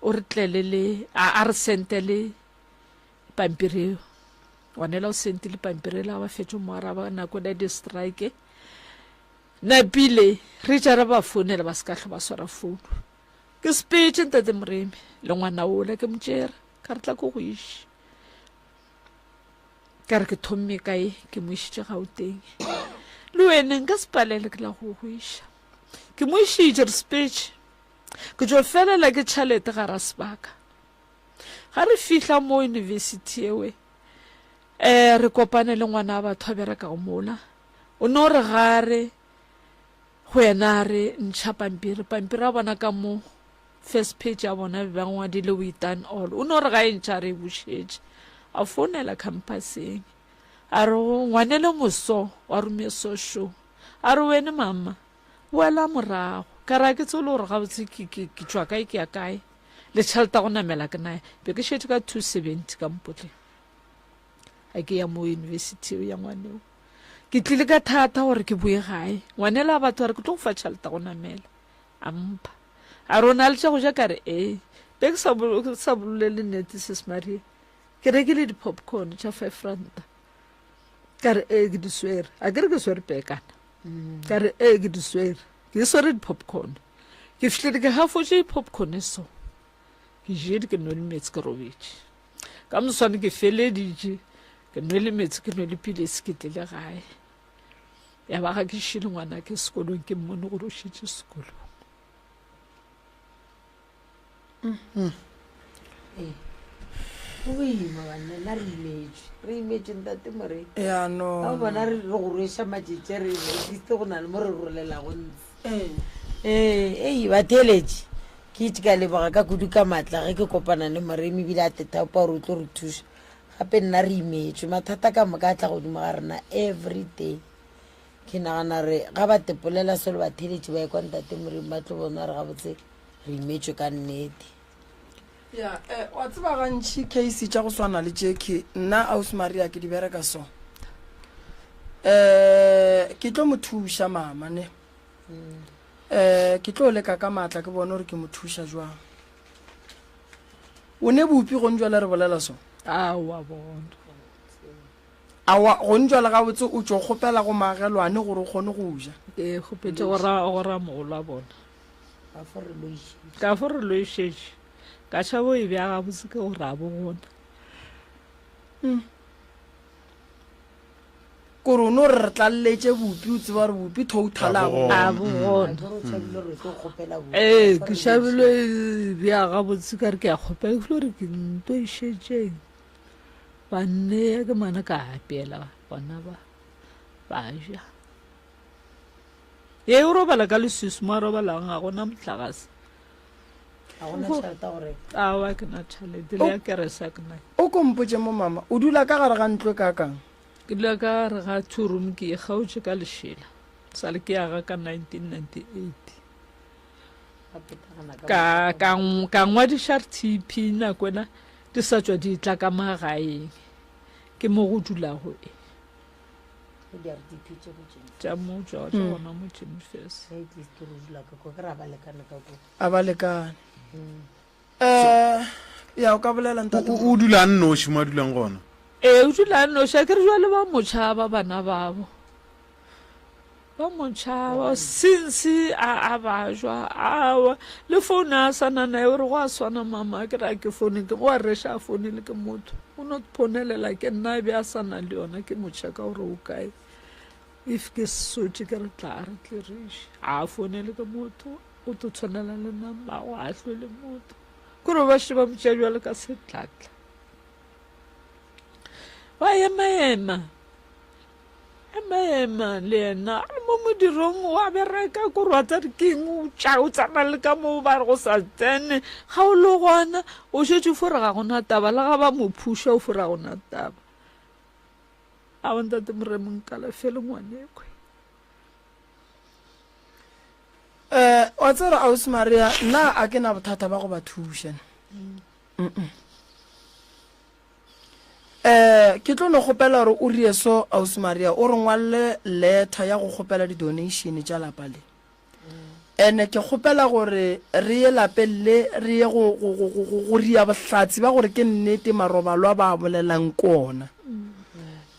o re tlelele a re sentele pampiri wanela o sentile pampiri la ba fetše moaraba nako da di-strike napile re tšara ba founela ba se ka tlho ba swara founu ke speech ntate moremi le ngwana ola ke motšere ka re tla ko go iše ka re ke thomme kae ke mo išitše gauteng le wene nka se palele ke la go iša ke mo išitše re speech ke tšo felela ke tšhalete ga ra sebaka ga re fihla mo university ewe re kopane le ngwana wa batho a bereka go mola o no re gare go yena re ntšha pampiri a bona ka mo first page ya bona ba ngwadile we done all o no re ga e ntšha re e bušetše a founela campuseng a re ngwanele moso wa rume sosho a re wene mama boela morago ka ra ke tsole gore gabotse ke tšwa kae ke ya kae le tšhaleta go namela ke nae be ke šetse ka 270 ka mpotleng a ke ya mo university ya ngwaneo ke tlile ka thata gore ke boe gae ngwanela a batho gore ke tlo go fa tšhaleta go namela a mpha a rona le tša go ja ka re be ke sa bololele nnete sesmaria ke rekile di-popcorn tša 5 ranta ka re ke di swere a ke re ke swere pekana ka re ke di swere ke swere di-popcorn ke fihlele ke gafotše popcorn so ke jedi ke nole metsi ke robetše ka moswane ke feleditše ke nwele metsi ke nwele pilesi ke tlile gae ya ba ga ke šile ngwana ke sekolong ke mmone gore o šetše sekolong go boima banna re imetše ntate more ya no a bona re go rweša matšetše re resiste go na le mo re rolelago ntse batheletše ke itse ka leboga ka kudu ka maatla ge ke kopana le moremi ebile a tethaopa gore o tlo re thuša gape nna re imetšwe mathata ka moka a tla godimo ga rena every day ke nagana re ga ba tepolela selo batheletše ba ye kwa ntate moremi ba tlo bona re gabotse re imetšwe ka nnete ya wa tseba gantšhi case tša go swana le jeke nna aus maria ke di bereka so ke tlo mo thuša mama ne ke tlo leka ka maatla ke bone gore ke mo thuša jwang o ne bopi go njwale re bolela so awa bona awa go njwale ga botse o tšo kgopela go magelwane gore o kgone go ja ke kgopetse gora mogolo a bona ka fo re lo išetše ka tšhabo e bja gabotse ke gore a bo gona kore o no re tlalletše bopi o tseba gore bopi toutalago a bo gona ke šhabile bja gabotse ka re ke a kgopela ke file gore ke nto išetšeng banne ya ke mana ka apeela bona ba ja ye o robala ka lesusu mo a robalang ga gona motlagase awa ke na tšhalete le ya keresa ke nae o kompotse mo mama o dula ka gare ga ntlo ka kang ke dula ka gare ga two room ke e kgaotše ka lešela sa le ke yaga ka 1998 ka ngwadiša rtp nakwena di sa tšwa di tla ka magaeng ke mo go dulago tša mo tšwa gona mo Jimfes a ba lekane ya o ka bolela ntate o dula nnoši mo a dulang gona o dula nnoši ke re jwale ba motšhaba bana babo ba motšhaba since a bajwa awa le founu a sana nae ore go a swana mama ke ra ke foune ke go a reša a founele ke motho o no phonelela ke nna be a sana le yona ke motšhaka gore o kae if ke sotse ke re tla re tleriše a fonele ka motho o to tshwanela le namba go a hlwele motho kore ba sheba motšea jwale ka setlatla ba ema le yena a mo modirong wa bereka kore wa tsa dikeng o tsamaya le ka moo ba re go sa tsene ga o le gona o šetse fore ga gona taba le ga ba mo phuša o fore ga gona taba a bontate moremong kalafele ngwanekwe wa tsere Ausi Maria nna a ke na bothata ba go ba thuša ke tlo no gopela gore o rie so Ausi Maria o re ngwalle letter ya go gopela di-donation tša lapa le ene ke gopela gore re ye lapelle re ye go ria bohlatsi ba gore ke nnete marobalo a ba bolelang kona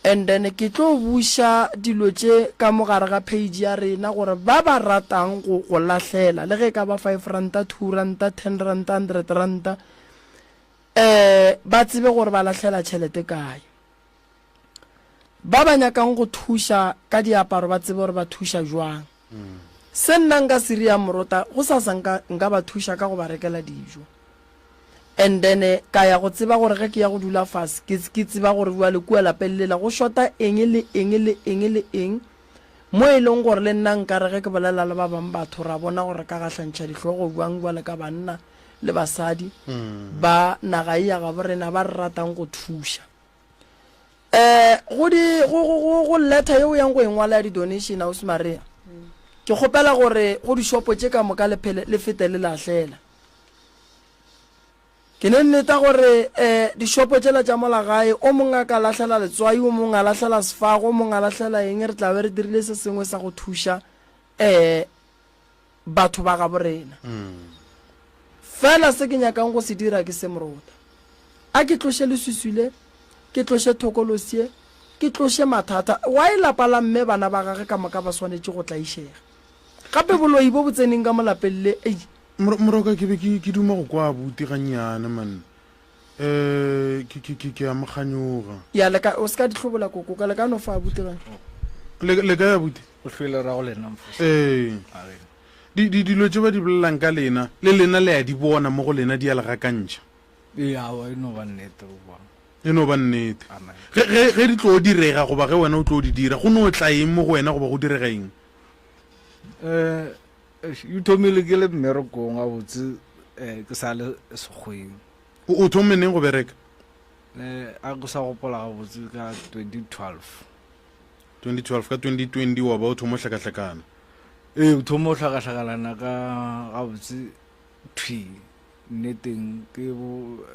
and then ke tlo buša dilo tše ka mogare ga page ya rena gore ba ba ratang go lahlela le ge ka ba 5 ranta 2 ranta 10 ranta 100 ranta ba tsebe gore ba lahlela tšhelete kae ba ba nyakang go thuša ka diaparo ba tsebe gore ba thuša jwang se nna nka se ria morota go sasa nka ba thuša ka go ba rekela dijo and then ka ya go tseba gore ge ke ya go dula fase ke tseba gore bua le kua lapelelela go shota eng le eng mo e leng gore le nna nka re ge ke bolela le ba bang batho ra bona gore ka gahlantšha dihlogo buang bua le ka banna le basadi ba naga ya ga borena ba re ratang go thuša go letter yeo yang go engwala ya di-donation Ausi Maria ke kgopela gore go dishopo tše ka moka le fete le lahlela ke ne nneta gore dishopo tšela tša molagae o mongwe a ka lahlela letswai o mongwe a lahlela sefago o mongwe a lahlela eng re tla be re dirile se sengwe sa go thuša batho ba ga borena fela se ke nyakang go se dira ke se morota a ke tloše leswiswile ke tloše thokolosie ke tloše mathata wa e lapa la mme bana ba gage ka moka ba swanetše go tlaishega gape boloi bo botseneng ka molapelele moroka ke be ke duma go kwa buti gannyane man ke a moganyoga ya leka o se ka ditlhobola koko ka leka no fa buti ga le ka ya buti o hlwele ra go lena dilo tse ba di bolelang ka lena le lena le ya di bona mo go lena di ya lega kantšha wa eno ba nnete go bona e no ba nnete ge di tlo direga goba ge wena o tlo di dira go no o tla eng mo go wena goba go direga eng you thomile ke le mmerekong a botse ke sa le segweng o thome neng go bereka a go sa gopola ga botse ka 2012 ka 2020 wa ba o thomo hlakahlakana o thomo hlakahlakalana ka ga botse thwi nneteng ke bo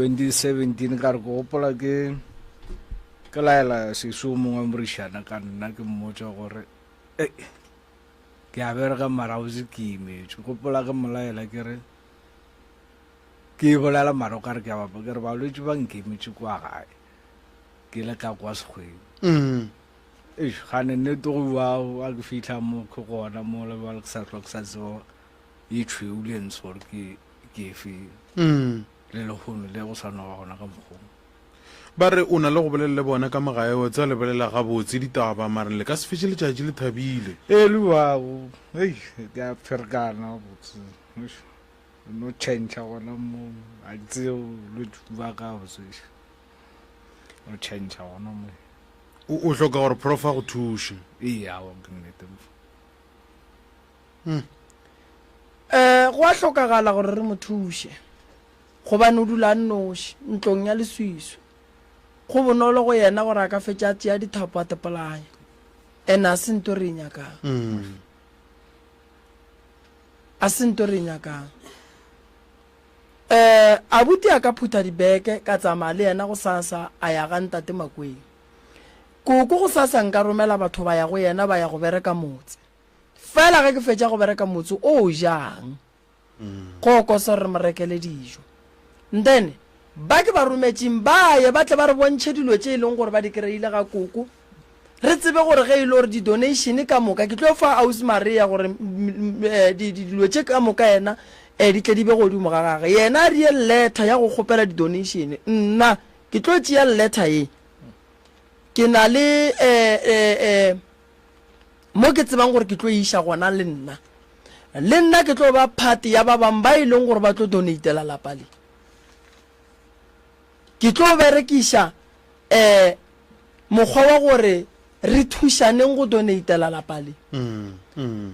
2017 ka re go gopola ke laela seso mongwe morišana ka nna ke mmotsa gore ke a bereka marausi ke imetše gopola ke molaela ke re ke bolela maro ka re ke a bapa ke re balwetse ba nkemetše kwa gae ke le ka kwa segweng gane nnete go wao a ke fitlha mo ke gona mo lebala ke sa tloa ke sa tseba e tshweulentse gore ke efeng le legono le go sa noga gona ka mogong ba re o na le go bolelele bona ka magae o tsa lebelela ga botse ditaba mare le ka se fetse letšatši le thabile le wao ke a pherekana botse no change gona mo a tseo le ba ka botse no change gona mo o hloka gore profa go thuše wa ke nnete go a hlokagala gore re mo thuše gobane o dula nnoši ntlong ya leswiswe go bonolo go yena gore a ka fetša tšea dithapo a tepolaya ene a se nto re nyakang abuti a ka phutha dibeke ka tsamaya le yena go sasa a ya ga ntate Makweng koko go sasa nka romela batho ba ya go yena ba ya go bereka motse fela ge ke fetša go bereka motse o jang koko se re mo rekele dijo then ba ke ba rometšeng ba ye ba tle ba re bontšhe dilo tše e leng gore ba di kry-ile ga koko re tsebe gore ge e le gore di-donation ka moka ke tlo fa Ausi Maria gore dilo tše ka moka yena di tle di be godimo ga gage yena a rie letter ya go kgopela di-donation nna ke tlo tšea letter ye ke na le mo ke tsebang gore ke tlo isha gona le nna ke tlo ba party ya ba bang ba ileng gore ba tlo donatela lapa le ke tlo berekisha mokgwa wa gore re thushaneng go donatela lapa le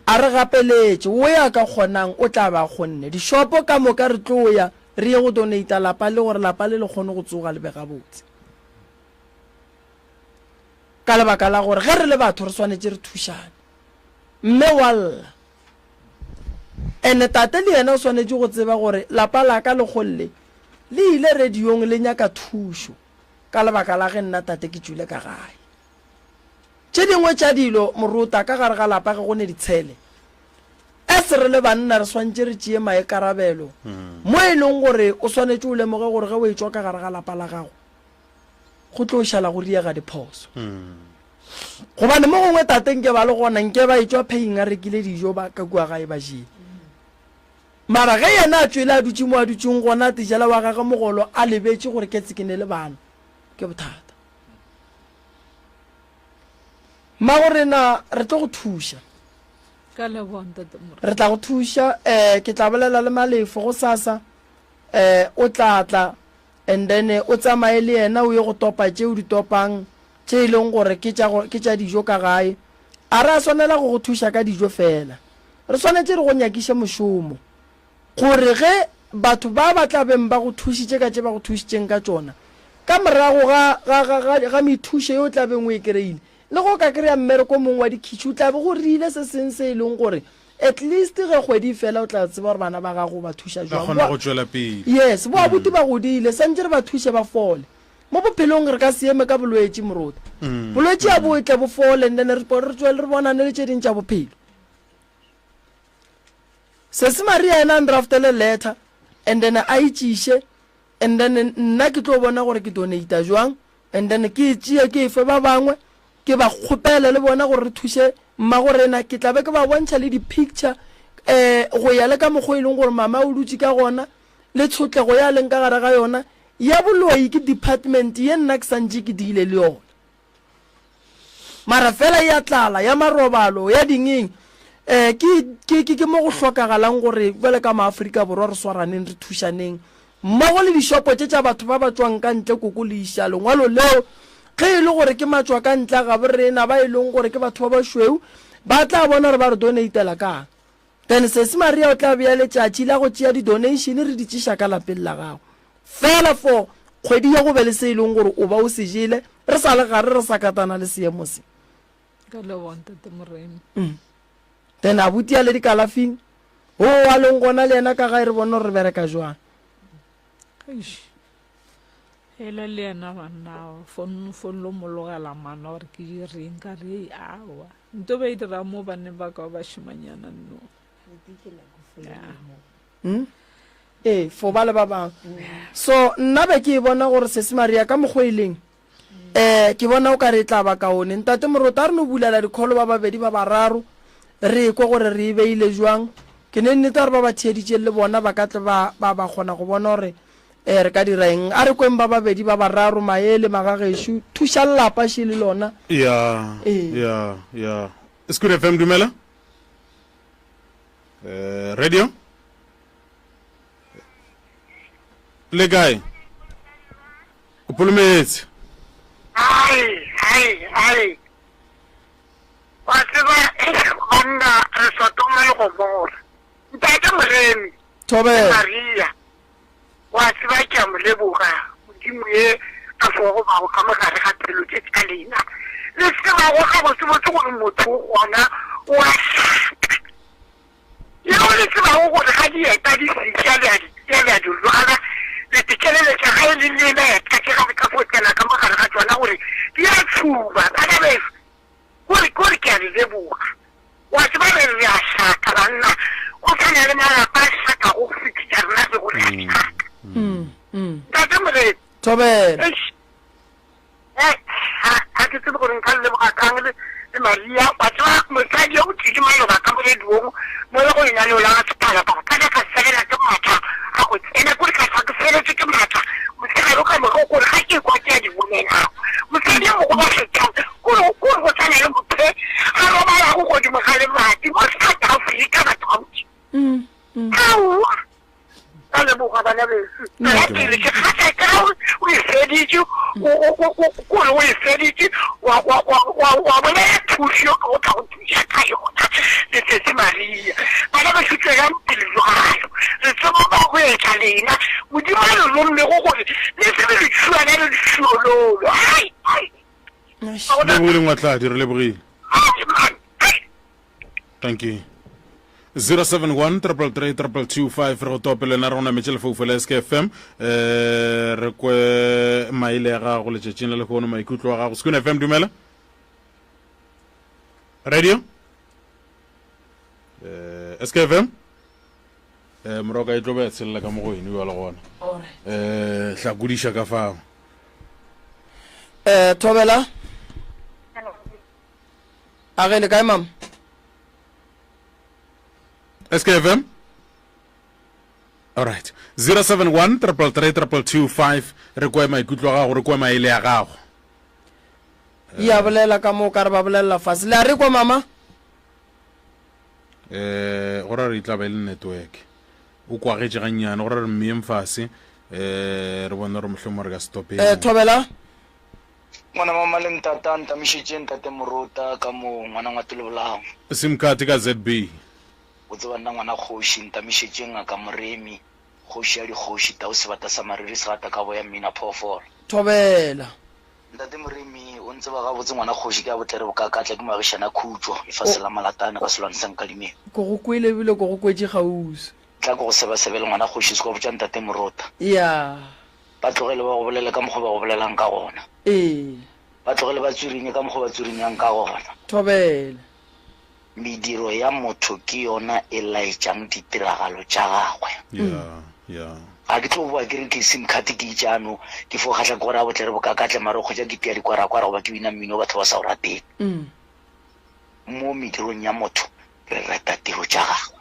a re gapeletse o ya ka kgonang o tla ba kgonne dishopo ka moka re tlo ya re ye go donata lapa le gore lapa le kgone go tsoga le bega botse ka lebaka la gore ge re le batho re swanetse re thushane mme walla ene tate le yena o swanetse go tseba gore lapa la ka le golle le ile radiong le nyaka thušo ka lebaka la ge nna tate ke tswile ka gae tše dingwe tša dilo moruta ka gare ga lapa ge go ne ditshele se re le banna re swantse re tšee maekarabelo mo e leng gore o swanetse o lemoge gore ge o e tswa ka gare ga lapa la gago go tlo šala go diega diphoso gobane mo gongwe tateng ke ba le gona nke ba e tswa paying a rekile dijo ba ka kua gae ba jele mara ge yena a tswele a dutse mo a dutseng gona tijela wa gage mogolo a lebetse gore ke tsekene le bana ke bothata ma gore na re tlo go thuša re tla go thuša ke tla bolela le malefo go sasa o tlatla and then o tsamaye le yena o ye go topa tšeo di topang tše e leng gore ke tša dijo ka gae a re a swanela go go thuša ka dijo fela re swanetse re go nyakiše mošomo gore ge batho ba tla beng ba go thušitše ka tše ba go thušitšeng ka tšona ka morago ga methušo yo tla beng o e kry-ile le go ka kry-a mmereko mongwe wa dikitšhi o tla be go rile se seng se e leng gore at least ge kgwedi fela o tla tseba gore bana ba gago ba thuša yes bo abuti ba godile santse re ba thuše ba fole mo bophelong re ka seeme ka bolwetse morota bolwetse a boetle bo fole and then re tswele re bonane le tše ding tša bophelo sese maria ena ndraftele letter and then a itšiše and then nna ke tlo bona gore ke donata jwang and then ke tšea ke efe ba bangwe ke ba kgopela le bona gore re thuše mmagorena ke tlabe ke ba bontšha le di-picture go ya le ka mokgwa e leng gore mama o dutse ka gona le tshotlego ya leng ka gare ga yona ya boloi ke department ye nna ke santse ke diile le yona mara fela ya tlala ya marobalo ya dingeng ke mo go hlokagalang gore bjale ka maaforika borwa re swaraneng re thušaneng mmogo le dishopo tše tša batho ba ba tswang ka ntle koko le iša lengwalo leo ge e le gore ke matswa ka ntla ga borena ba e leng gore ke batho ba bašweu ba tla bona gore ba re donatela kang then sese maria o tla bea letšatši la go tšea di-donation re di tšiša ka lapeng la gago fela for kgwedi ya go be le se e leng gore o ba o se jele re sa le gare re sa katana le seemo se then a butia le dikalafing o a leng gona le yena ka gae re bone gore re bereka jwang hela le yena banna fonlo mologela mana gore ke direng ka re awa nto ba e dira mo baneng ba ka ba šimanyana nno for ba le ba bang so nna be ke bona gore sese maria ka mokgweleng ke bona o ka re tla ba kaone ntate morota re no bulela dikholo ba babedi ba bararo re kwa gore re beile jwang ke ne nnete gore ba ba thieditše le bona ba ka tle ba kgona go bona gore re ka direng a re kweng ba babedi ba bararo maele magagešo thuša lelapa še le lona ya Scoot FM dumela radio le kae o polometse ai wa tseba banna re sa tomele go bona ntate moremi Maria wa tseba ke a moleboga modimo ye a fogo ba go ka mogare ga pelo tse tsa lena le se ba go ga botse gore motho gona wa ya o le tseba go gore ga di eta di fitša ya di lwana le tikelele tša gae le lena ya ka ke ga ka fotsela ka mogare ga tsona gore di a tshuba bana beso gore ke a di leboga wa tseba re a šaka banna o tshwana le malapa a šaka go fitša rena se gore a šaka ntate moreti thobela a ke tsebe gore nka leboga kang le Maria wa tseba mosadi o tsedi maloba ka moledong mo le go ena le o la sepalapala kana ka selela ke matha a go tsena gore ka sa ke feletse ke matha mosadi o ka mo go gore ga ke kwa ke a di bonela mosadi mo go ba feta bona ya thuso go tla go thusa ka yona le tsetse Maria bana ba se tsela mpile jwalo re tsoma ba go etla lena modimo le lomme go gore le se le tshwana le tsholo hai le bogile ngwatladi re le bogile thank you 071 333 225 re go topele na rona metsele foufela SKFM re kwe maile ya gago le tšetšeng le lefono maikutlo wa gago Skun FM dumela radio SKFM moroka e tlo ba tselela ka mo go ene wa le gona tla godiša ka fao Thobela a ge le kae mama SKFM all right 071 333 225 re kwa maikutlo ga go re kwa maile ya gago ya bolela ka mo ka re ba bolela fase le a re kwa mama gora re itla ba le network o kwa ge ga nyane gora re mme mfase re bona re mohlomo re ka stope Thobela ngwana mama le ntata ntamišitše ntate Moruta ka mo ngwana ngwate le bolao sim card ka ZB o tseba nna ngwana kgoši ntamišitše ngaka Moremi kgoši ya dikgoši tao sebata sa mariri se gata ka boya mmina phoofolo Thobela ntate Moremi o ntse ba ga botse ngwana kgoši ka botlere bo ka katla ke moagišana khutšo e fa sela malatane ka selwane sa nkadimeng ko go kwele bile ko go kwetse gausi tla ko go sebasebele ngwana kgoši se kwa botša ntate Moruta ya ba tlogele ba go bolela ka mokgwa ba go bolelang ka gona ba tlogele ba tswirinye ka mokgwa ba tswirinyang ka gona Thobela mediro ya motho ke yona e laetšang ditiragalo tša gagwe ga ke tlo boa ke re ke sim card ke itšano ke fo kgatlha ke gore a botlere bo ka katle mare go ja ke tia dikwarakwara goba ke bina mmino batho ba sa o rateng mo medirong ya motho re rata tiro tša gagwe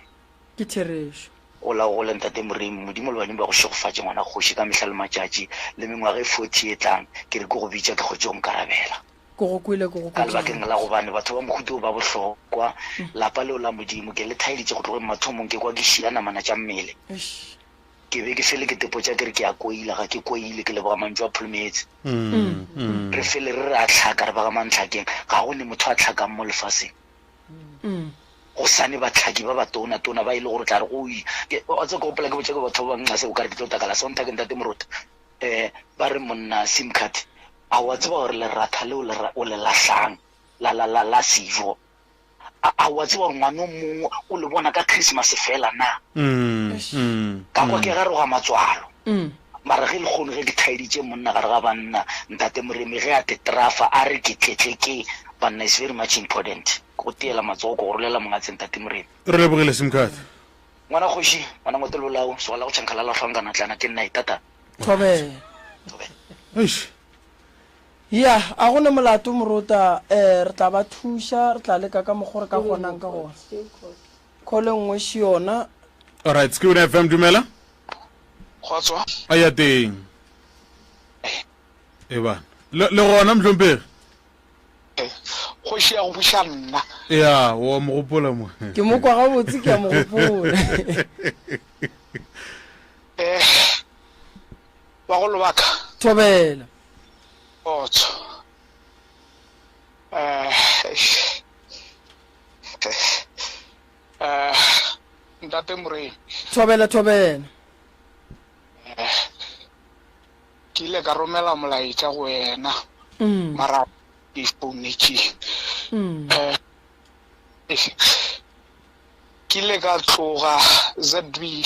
ke therešo o la go le ntate Moremi modimo le baneng ba go šegofatše ngwana kgoši ka mehla le matšatši le mengwaga e 40 e tlang ke re ke go bitša ke kgotse go nkarabela ko go kwele ko go ka lebakeng la gobane batho ba mohuto ba bohlokwa lapa leo la modimo ke le thaeditše go tlogeng mathomong ke kwa ke šia namana tša mmele ke be ke fele ke tepotša ke re ke a koile ga ke koile ke leboga mantšu a phulumetse re fele re re a tlhaka re baga mantlhakeng ga go ne motho a tlhakang mo lefaseng go sane batlhaki ba batona-tona ba e le gore tla re go a tse ko gopola ke botša ke batho ba bangase o ka re ke tlo takala sonthake ntate Moruta ba re monna sim card a wa tseba gore lerata le o le lahlang la sijo a wa tseba gore ngwana mongwe o le bona ka Christmas fela na ka kwa ke garoga matswalo mara ge le kgone ge ke thaeditše monna gare ga banna ntate Moremi ge a tetrafa a re ke tletleke banna is very much important go teela matsogo go rolela mongatseng ntate Moremi re lebogile sim card ngwana kgoši ngwana ngotelolao segala go tšhankhala la tlhwankana tlana ke nna itata Thobela ya a gone molato Moruta re tla ba thuša re tla leka ka mogore ka gonang ka gona khole nngwe se yona all right Skun FM dumela kgotswa a ya teng e bana le gona mhlomphegi kgoši ya go buša nna ya wa mo gopola mo ke mo kwa ga botse ke a mo gopola wa go lobaka Thobela otso ntate Moremi Thobela ke ile ka romela molaetša go wena mara ke founetšeng ke ile ka tloga ZB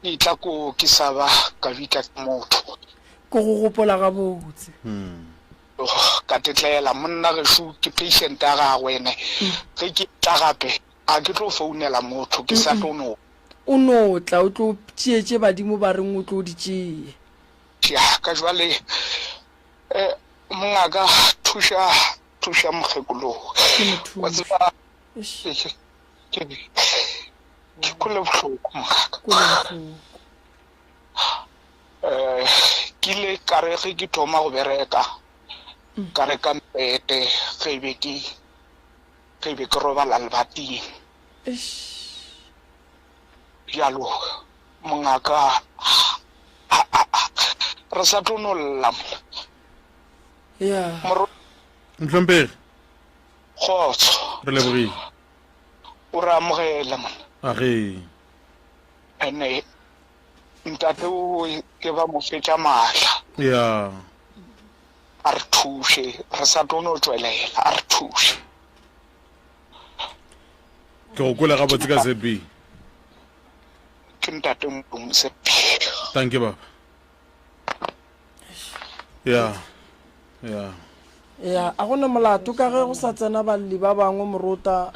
ke tla ko ke sa ba ka bita ke motho ko go gopola ga botse ka tetlela monna gešo ke patient ya gagwe ene ge ke tla gape a ke tlo founela motho ke sa tlo o notla o tlo tšeetše badimo ba reng o tlo di tšee ya ka jwale mongaka thuša mokgekolo wa tseba ke kole bohloko mongaka ke ile ka re ge ke thoma go bereka ka reka mpete ge be ke robala lebating bjalo mongaka re sa tlo no lla ya mhlomphegi Kgotso. re lebogile O re amogela mona. age Ene ntate o ke ba mo fetša maatla. ya A re thuse, re sa tlo no tswelela, a re thuse. ke go kwela gabotse ka ZB Ke ntate Mosepelo. thank you baba ya ya ya a gona molato ka ge go sa tsena balli ba bangwe morota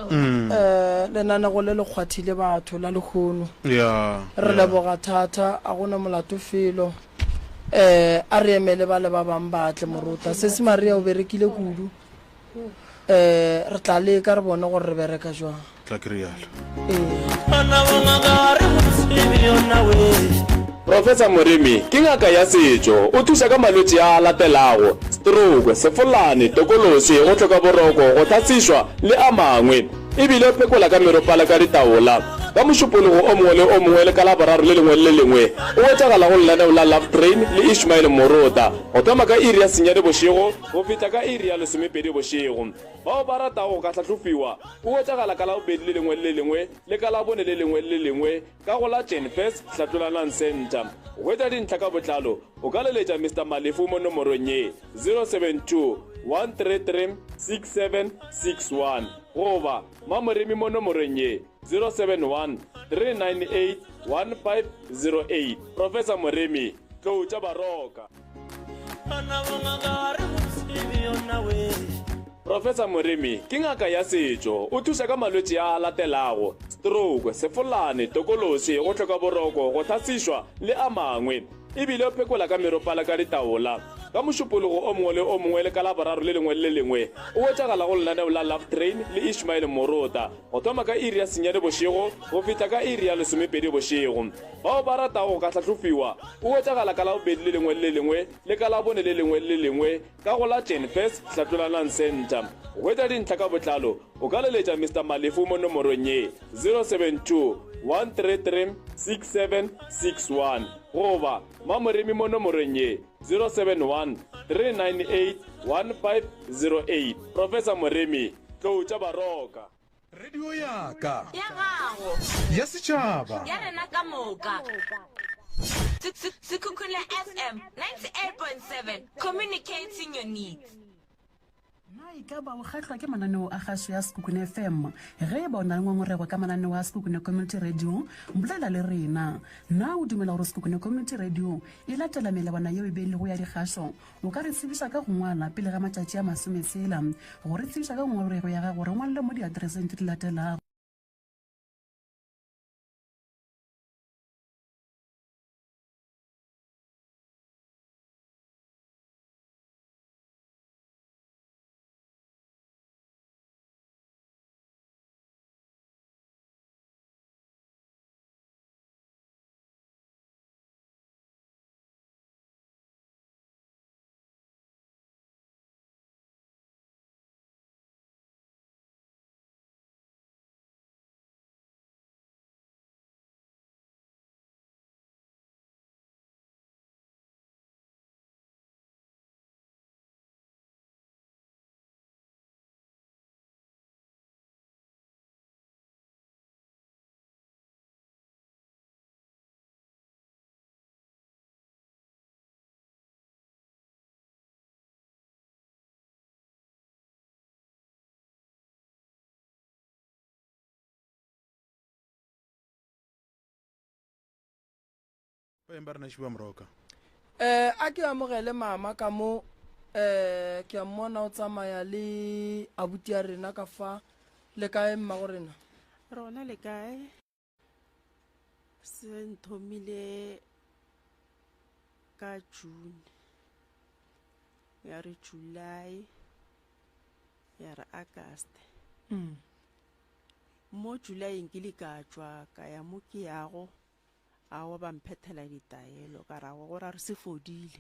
lenanego le le kgwathile batho la lekgono ya re leboga thata a gona molato felo a re emele ba le ba bang batle morota se se maria o berekile kudu re tla leka re bone gore re bereka jwang tla ke rialo Professor Moremi ke ngaka ya setso o thusa ka malwetse a latelago stroke, sefolane, tokolosi, go tlhoka boroko, go thatsiswa le a mangwe ebile o phekola ka meropala ka ditaola ka mošupologo o mongwe le o mongwe le ka laboraro le lengwe le lengwe o wetšagala go lenaneo la Love Train le Ishmael Morota go thoma ka iri ya senyane bošego go fihla ka iri ya lesomepedi bošego bao ba ratago ka tlhatlhofiwa o wetšagala ka labobedi le lengwe le lengwe le ka labone le lengwe le lengwe ka go la Jenfest Hlatlolanang Center go etsa dintlha ka botlalo o ka leletša Mr. Malefu mo nomorong ye 072 133 6761 goba Mamoremi mo nomorong ye 071 398 1508 Professor Moremi tloutša baroka. Professor Moremi ke ngaka ya setso o thusa ka malwetse a latelago stroke, sefolane, tokolosi, go tlhoka boroko, go thatsiswa le a mangwe ebile o phekola ka meropala ka ditaola ka mošupologo o mongwe le o mongwe le ka laboraro le lengwe le lengwe o wetšagala go lenaneo la Love Train le Ishmael Morota go thoma ka iri ya senyane bošego go fihla ka iri ya lesomepedi bošego bao ba ratago ka tlhatlhofiwa o wetšagala ka labobedi le lengwe le lengwe le ka labone le lengwe le lengwe ka go la Jenfest Hlatlolanang Center go etsa dintlha ka botlalo o ka leletša Mr. Malefu mo nomorong ye 072 133 6761 goba Mamoremi mo nomorong ye 071 398 1508 Professor Moremi tloutša baroka. radio yaka ya gago ya setšhaba ya rena ka moka Sekhukhune FM 98.7 communicating your needs. Mai ka ba o kgatlhwa ke mananeo a gaso ya Sekhukhune FM ge ba o na le ngongorego ka mananeo a Sekhukhune Community Radio mbolela le rena na o dumela gore Sekhukhune Community Radio e latela melawana yeo e beilego ya dikgaso o ka re tsebiša ka go ngwala pele ga matšatši a masometsela go re tsebiša ka ngongorego ya gago re ngwalele mo diatereseng tse di latelago ba re na šiba moroka a ke amogele mama ka mo ke a mmona o tsamaya le abuti ya rena ka fa le kae mma go rena rona le kae se nthomile ka June ya re July ya re August mo July nkile ka tswa ka ya mo ke yago awa ba mphethela ditaelo ka ra go ra re se fodile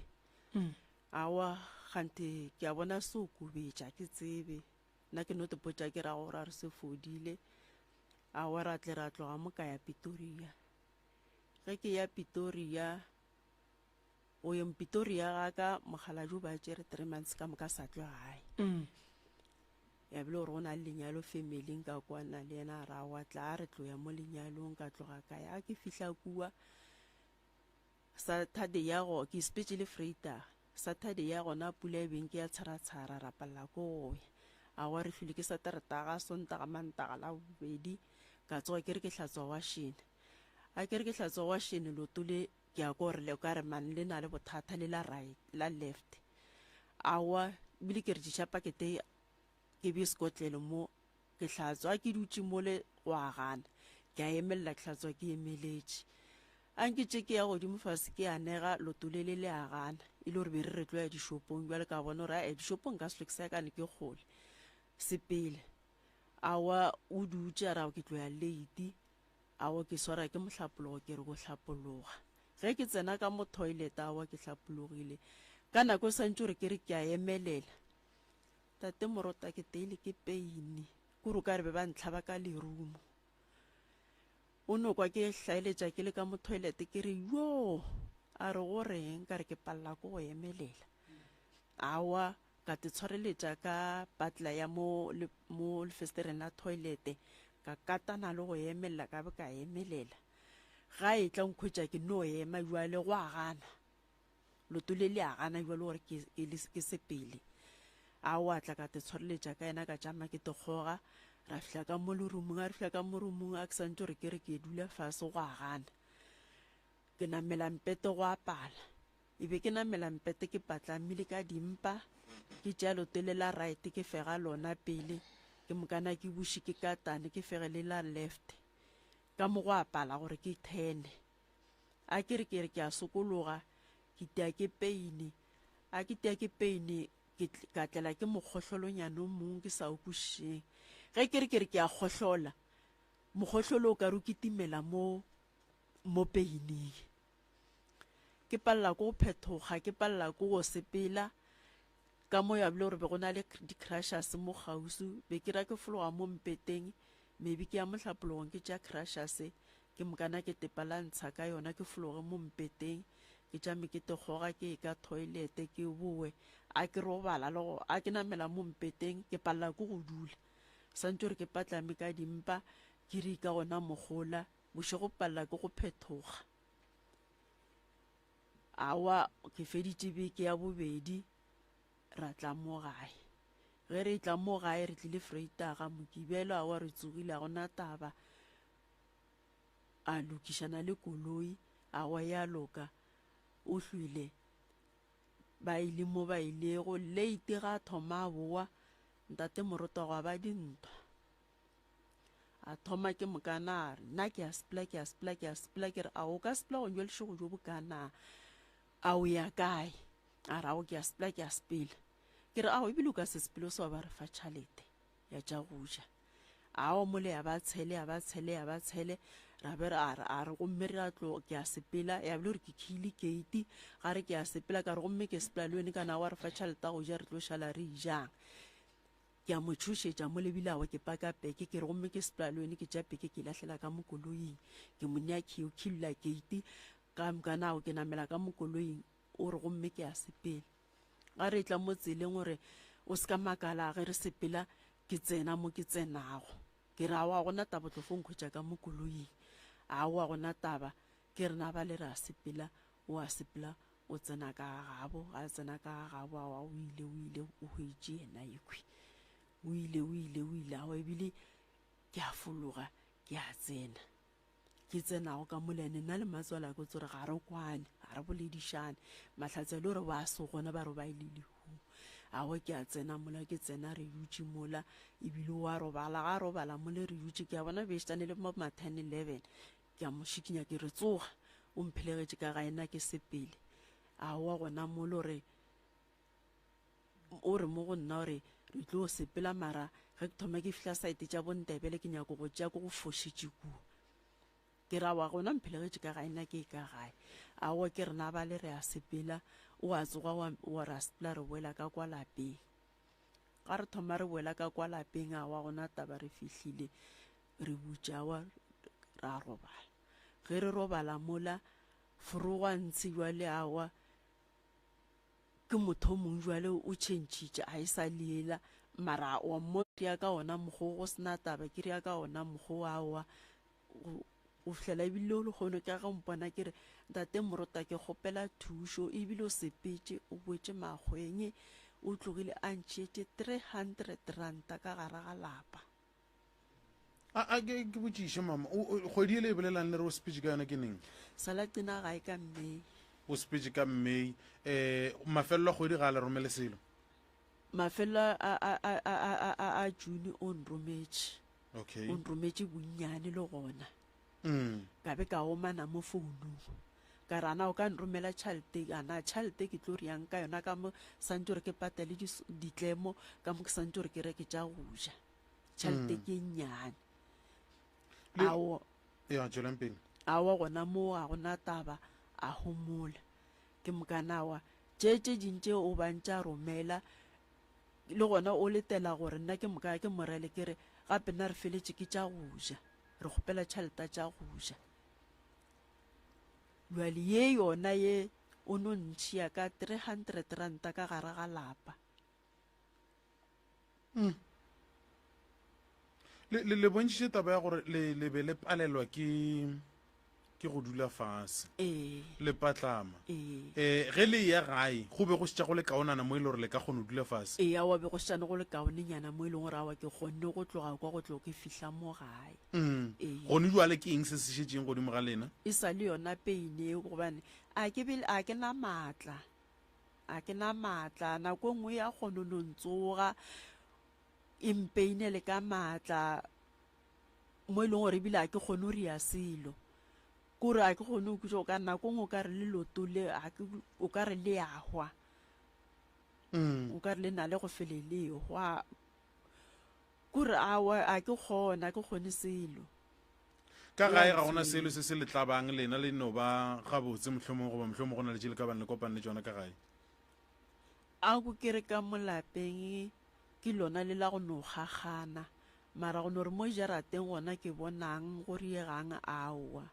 awa gante ke a bona se o kubetša ke tsebe nna ke no te potša ke ra go ra re se fodile awa ra tle ra tloga mo ka ya Pretoria ge ke ya Pretoria o yeng Pretoria ga ka mogala jo ba tšere 3 months ka moka sa tlo gae ya bile gore go na le lenyalo family ka kwana le ena ra wa tla re tlo ya mo lenyalong ka tloga ka ya ke fihla kua Saturday ya go ke especially Freitag Saturday ya gona pula e beng ke ya tshara ra palla ko a wa re hlile ke Sateretaga Sontaga Mantaga la bobedi ka tsoga ke re ke hlatswa washing a ke re ke hlatswa washing lo tule ke a go re le ka re man le na le bothata le la right la left a wa bile ke re di chapa ke te ke bi Scotland mo ke hlatswa ke dutse mo le wa gana ke a emella ke hlatswa ke emeletse anke ke ya godimo fase ke anega lotulele le a gana ile re be re tlo ya dishopong jwale ka bona ra e dishopong ka seleksa ka ne ke gole sepele awa o dutse ra ke tlo ya late awa ke swara ke mohlapologo ke re go hlapologa ge ke tsena ka mo toilet awa ke hlapologile ka nako santse re ke re ke a emelela tate morota ke teile ke peini kuru ka re be ba ntlhaba ka lerumo o no kwa ke hlaeletša ke le ka mo toilet ke re yo a re go reng ka re ke palla ko go emelela awa ka te tshwareletša ka patla ya mo lefestereng la toilet ka katana le go emelela ka be ka emelela ga e tla nkhwetša ke no ema jwale go a gana lotule le a gana jwale gore ke sepele awa tla ka te tshwareletša ka ena ka tšama ke te kgoga ra fihla ka mo lerumong a re fihla ka mo rumong a ke santse gore ke re ke dula fase go a gana ke namela mpete go apala e be ke namela mpete ke patlamile ka dimpa ke tšea lotele la right ke fega lona pele ke mokana ke buši ke katane ke fegele la left ka mo go apala gore ke 10 a ke re ke a sokologa ke tea ke peine a ke tea ke peine ka tlela ke mokgohlolonyane mong ke sa o kušeng ge ke re ke a khohlola mokgohlolo o ka re kitimela mo peining ke palla go phethoga ke palla go sepela ka mo ya bile re be go na le di-crashers mo gausu be ke ra ke fologa mo mpeteng maybe ke ya mohlapologong ke tša crashers ke mokana ke tepalantsha ka yona ke fologe mo mpeteng ke tšame ke te kgoga ke ka toilet ke boe a ke robala le go a ke namela mo mpeteng ke palla go dula santse re ke patlame ka dimpa ke re ka gona mogola boše go palla ke go phethoga awa ke feditše beke ya bobedi ra tla mo gae ge re tla mo gae re tlile Freitaga Mokibelo a wa re tsogile a gona taba a lokišana le koloi a wa ya loka o hlwile ba ile mo ba ile go late ga thoma boa ntate morota go ba dintwa a thoma ke mokana nna ke a spela ke re a o ka spela go njwe lešego jo bokana a o ya kae a ra o ke a spela ke re a o ebile o ka se sepelo se wa ba re fa tšhalete ya tša go ja a o mole ya ba tshele ra be a re gomme re a tlo ke a sepela ya bile re ke khile gate ga re ke a sepela ka re gomme ke sepela le wena kana wa re fa tšhalete go ja re tlo šala re ijang ke a mo tšhošetša mo lebile a wa ke paka peke ke re gomme ke sepela le wena ke tša peke ke lahlela ka mokoloing ke monya ke o khilla gate ka mokana o ke namela ka mokoloing o re gomme ke a sepela ga re tla mo tseleng gore o se ka makala ge re sepela ke tsena mo ke tsenago ke ra wa gona taba tlo fonkgwetša ka mokoloing a wa gona taba ke re na ba le ra sepela o a sepela o tsena ka gabo a tsena ka gabo a wa o ile o hwetše ena ekwi o ile a wa ebile ke a fologa ke a tsena ke tsenago ka molene nna le matswala ko tsore ga re kwane ga re boledišane mahlatsa le gore ba se gona ba re ba ile lehu a wa ke a tsena mola ke tsena re dutše mola ebile wa robala ga robala mole re dutše ke a bona beštane le mo 10-11 ke a mošikinya ke re tsoga o mphelegetše ka ga ena ke sepele a wa gona mole o re mo go nna gore re tlo sepela mara ge ke thoma ke fihla saete tša bontebele ke nyako go tšea ko go fošetše kuo ke ra wa gona mphelegetše ka ga ena ke ka gae a wa ke re na ba le re a sepela o a tsoga wa ra sepela re boela ka kwa lapeng ga re thoma re boela ka kwa lapeng a wa gona taba re fihlile re butša wa ra robala ge re robala mola foroga ntse jwale a wa ke motho mongwe jwale o tšhentšhitše a e sa leela mara wa mo ria ka ona mogo go sna taba ke ria ka ona mogo wa o flela ebile o le gone ka ga mpona kere ntate Morota ke gopela thušo ebile o sepetse o boetse magweng o tlogile a ntšhietse 300 ranta ka gara ga lapa ke botšiše mama kgwedi ele e bolelang le re o sepetse ka yona ke neng sala qina gae ka May o sepetse ka May mafelelo a kgwedi ga a le romele selo mafela a June o nrometše okay o nrometše bonnyane le gona ka be ka omana mo founung ka rana o ka nromela tšhalete ana tšhalete ke tlo riang ka yona ka mo santse gore ke patele ditlemo ka mo ke santse gore ke reke tša go ja tšhalete ke nnyane ya tswelang pele awa gona mo a gona taba a homola ke mokanawa tše dintše o bantša romela le gona o letela gore nna ke moka ke morele ke re gape nna re feletše ke tša go ja re kgopela tšhaleta tša go ja lwale ye yona ye o no ntšhia ka 300 ranta ka gara ga lapa le bontšitše taba ya gore le be le palelwa ke go dula fase le patlama ge le ya gae go be go šetša go le kaonana mo e le gore le ka kgone go dula fase a wa be go šane go le kaonenyana mo e leng gore a wa ke kgonne go tloga kwa go tloga ke fihla mo gae gone duale ke eng se se šetšeng godimo ga lena e sa le yona peine gobane a ke na maatla nako nngwe ya kgone no ntsoga empeine le ka maatla mo e leng gore ebile a ke kgone go ria selo kore a ke kgone go kutša o ka nako nngwe o ka re le loto le o ka re le ahwa o ka re le na le go felelehwa kore a ke kgone selo ka gae ga gona selo se se le tlabang lena le no ba gabotse mohlomong goba mohlomong go na le tše le ka bane le kopane le tsona ka gae a go kere ka molapeng ke lona le la go no gagana mara go no re mo jarateng gona ke bonang go riegang aowa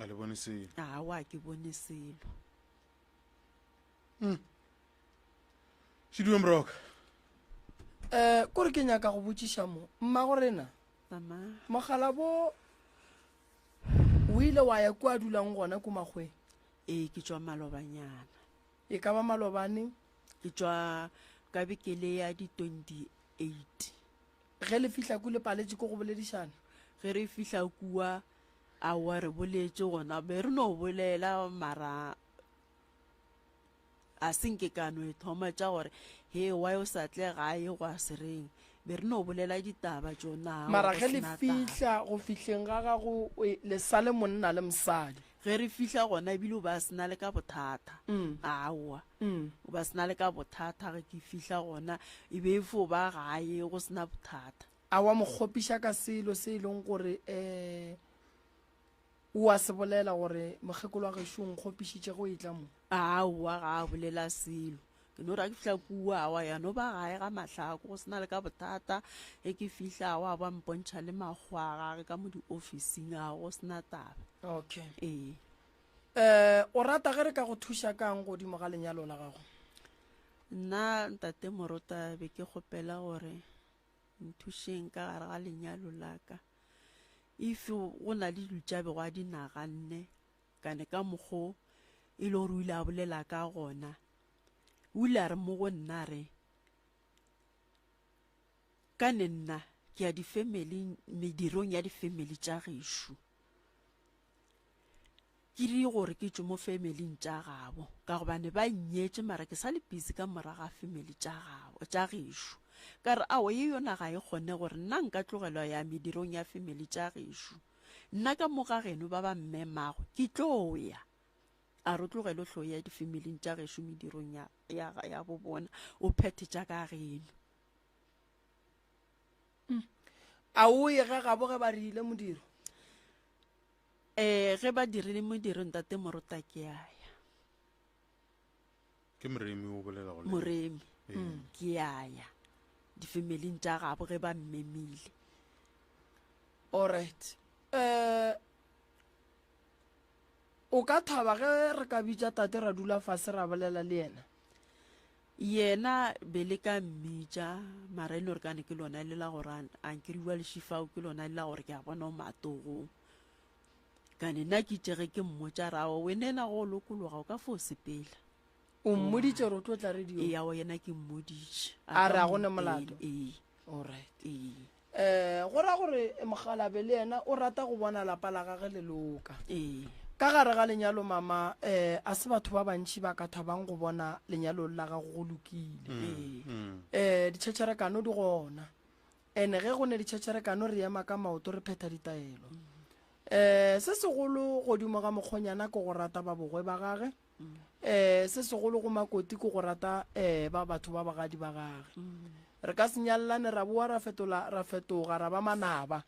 a le bone selo awa ke bone selo Šiduwe Moroka kore ke nyaka go botšiša mo mma gorena mogala bo o ile wa ya ko a dulang gona ko magweng ke tšwa malobanyana e ka ba malobane ke tšwa ka bekele ya di 28 ge le fihla ko le paletše ko go boledišana ge re fihla kua a wa re boletše gona be re no bolela mara a senke ka no e thoma tša gore he wa o sa tle gae go a sereng be re no bolela ditaba tšona mara ge le fihla go fihleng ga gago le sa le monna le mosadi ge re fihla gona ebile o ba sena le ka bothata aowa o ba sena le ka bothata ge ke fihla gona e be fo ba gae go sena bothata a wa mo kgopiša ka selo se e leng gore o a se bolela gore mokgekolo wa gešo nkgopišitše go etla mo aowa ga a bolela selo ke no ra ke fihla kua wa ya no ba gae ga mahlako go sena le ka bothata e ke fihla wa ba mpontšha le magwa ga ka mo di-officing a go sena taba okay o rata ge re ka go thuša kang godimo ga lenyalo la gago nna ntate Morota be ke kgopela gore nthušeng ka gare ga lenyalo la ka if go na le dutša be go a di naganne kane ka mokgo e le gore o ile a bolela ka gona o ile a re mo go nna re ka ne nna ke ya di-family medirong ya di-family tša gešo ke di gore ke tšwe mo familing tša gabo ka gobane ba nyetše mara ke sa le busy ka moraga family tša gešo ka re awo ye yona ga e kgone gore nna nka tlogelwa ya medirong ya family tša gešo nna ka moga geno ba ba mmemago ke tlo ya a re tlogele hlo ya di-familing tša gešo medirong ya bo bona o phethe tša ka geno a o ye ge gabo ge ba rile modiro ge ba dirile modiro ntate Morota ke aya ke moremi o bolela go moremi ke aya di-familing tša gabo ge ba mmemile alright o ka thaba ge re ka bitša tate ra dula fase ra bolela le yena yena bele ka mmitša mara e le gore kane ke lona le la gore a nkiriwa lešifao ke lona le la gore ke a bona o matogong kane nna ke itsege ke mmotša rawa wenena go lokologa o ka fo sepela o mmoditše re o tlo tla radio eyago yena ke mmoditše a re a gone molato ee alright go ra gore mogalabe le yena o rata go bona lapa la gage le loka ka gare ga lenyalo mama a se batho ba bantši ba ka thabang go bona lenyalo la gago go lokile ditšhetšherekano di gona ene ge go ne ditšhetšherekano re ema ka maoto re phetha ditaelo se segolo godimo ga mokgonyana ke go rata ba bogwe ba gage se segolo go makoti ke go rata ba batho ba bagadi ba gage re ka senyalelane ra boa ra fetoga ra ba manaba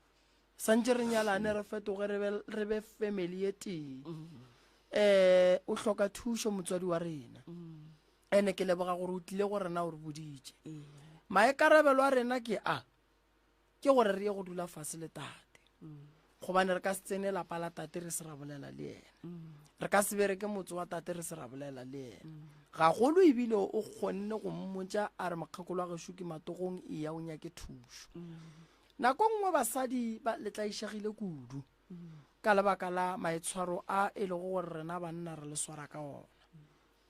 santse re nyalane re fetoge re be family ye teng o hloka thušo motswadi wa rena ene ke leboga gore o tlile go rena o re boditše maekarabelo a rena ke gore re ye go dula fase le tate gobane re ka se tsene lapa la tate re se rabolela le ena re ka se bereke motse wa tate re se rabolela le ena ga golo ebile o kgonne go mmotša a re makgakolo a gešo ke matogong e ya o nyake thušo nako nngwe basadi ba letlaišegile kudu ka lebaka la maitshwaro a e le gore rena banna re le swara ka ona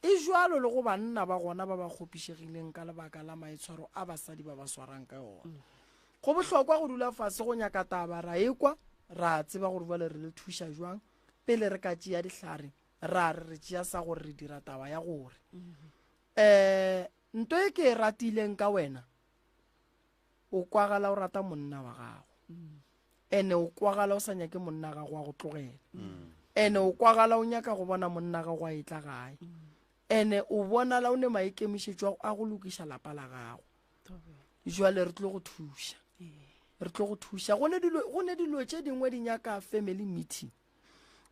e jwalo le go banna ba gona ba ba kgopišegileng ka lebaka la maitshwaro a basadi ba ba swarang ka ona go bohlokwa go dula fase go nyaka taba ra ekwa ra tseba gore bale re le thuša jwang pele re ka tšea dihlare ra re tšea sa gore re dira taba ya gore nto e ke e ratileng ka wena o kwagala o rata monna wa gago ene o kwagala o sa nyake monna gago a go tlogela ene o kwagala o nyaka go bona monna gago a etla gae ene o bonala o ne maikemišetšo a go lokiša lapa la gago jwale re tlo go thuša go ne dilo tše dingwe di nyaka family meeting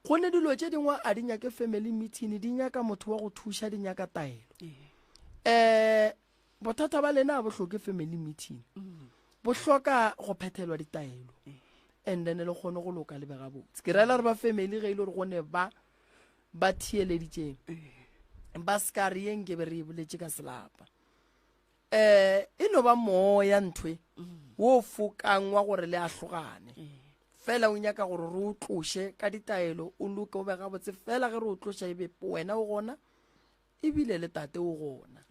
go ne dilo tše dingwe a di nyake family meeting di nyaka motho wa go thuša di nyaka taelo bothata ba lena a bo hloke family meeting bo hloka go phethelwa ditaelo and then le kgone go loka le bega botse ke rela re ba family ge ile gore go ne ba thieleditšeng ba skarieng ke be re boletše ka selapa e no ba moya nthwe wo fokang wa gore le a hlogane fela o nyaka gore re o tloshe ka ditaelo o loke o bega botse fela ge re o tlosha e be wena o gona ebile le tate o gona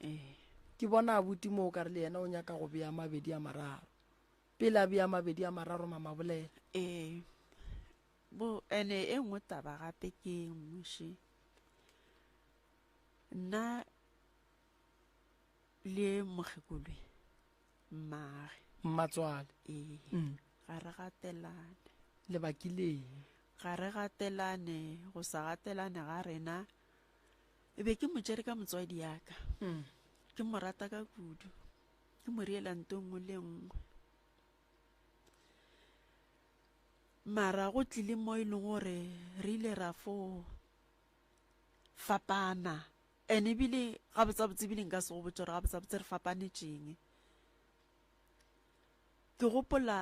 ke bona abuti mo o ka re le yena o nyaka go bea mabedi a mararo pele a bea mabedi a mararo mama bolela bo ene e nngwe taba gape ke mmuši nna le mokgekolwe mmatswale ga re gatelane lebakileng ga re gatelane go sa gatelane ga rena e be ke motšere ka motswadi yaka ke mo rata ka kudu ke mo riela nto nngwe le nngwe mara go tlile mo e leng gore re ile ra fo fapana ene ebile gabotsabotse ebile nka se go botse gore gabotsabotse re fapanetšeng ke gopola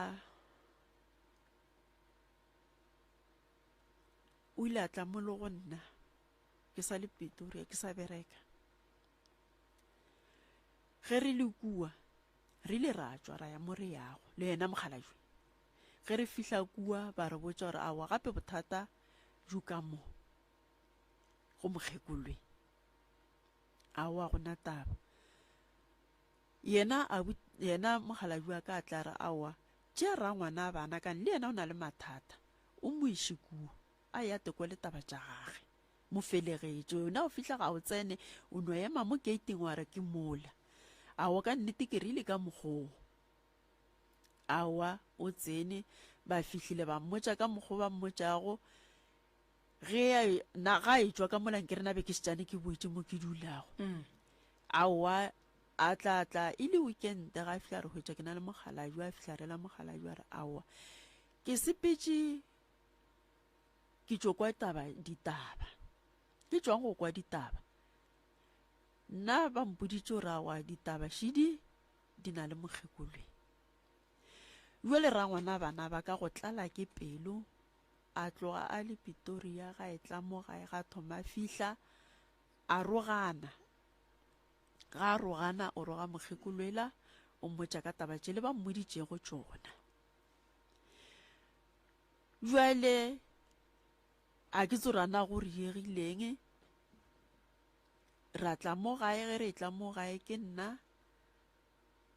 o ile a tla mo le go nna ke sa le Pretoria ke sa bereka ge re le kua re ile ra tswa ra ya mo re yago le yena mokgalajwe ge re fihla kua ba re botsa gore awa gape bothata ju ka mo go mokgekolwe awa gona taba yena mokgalajwe a ka tla re awa tšea ra ngwana bana kane le yena o na le mathata o mo iše kua a ya teko le taba tša gage mo felegetše yona o fihla ga o tsene o no ema mo gating wa re ke mola awa ka nnete ke rile ka mokgoo awa o tsene ba fihlile ba mmotša ka mokgoo ba mmotšago ge ga e tswa ka molang ke rena be ke setšane ke boetse mo ke dulago awa a tla e le weekend ga a fihla re hwetša ke na le mokgalajwa a fihla rela mokgalajwa re awa ke sepetše ke tšo kwa ditaba ke tšwang go kwa ditaba nna ba mpoditše gore awa ditaba šidi di na le mokgekolwe jwale ra ngwana bana ba ka go tlala ke pelo a tloga a le Pretoria ga e tla mo gae ga thoma fihla a rogana ga rogana o roga mokgekoloela o mmotša ka taba tše le ba mmoditšego tšona. Jwale a ke tsorana go riegileng ra tla mo gae ge re tla mo gae ke nna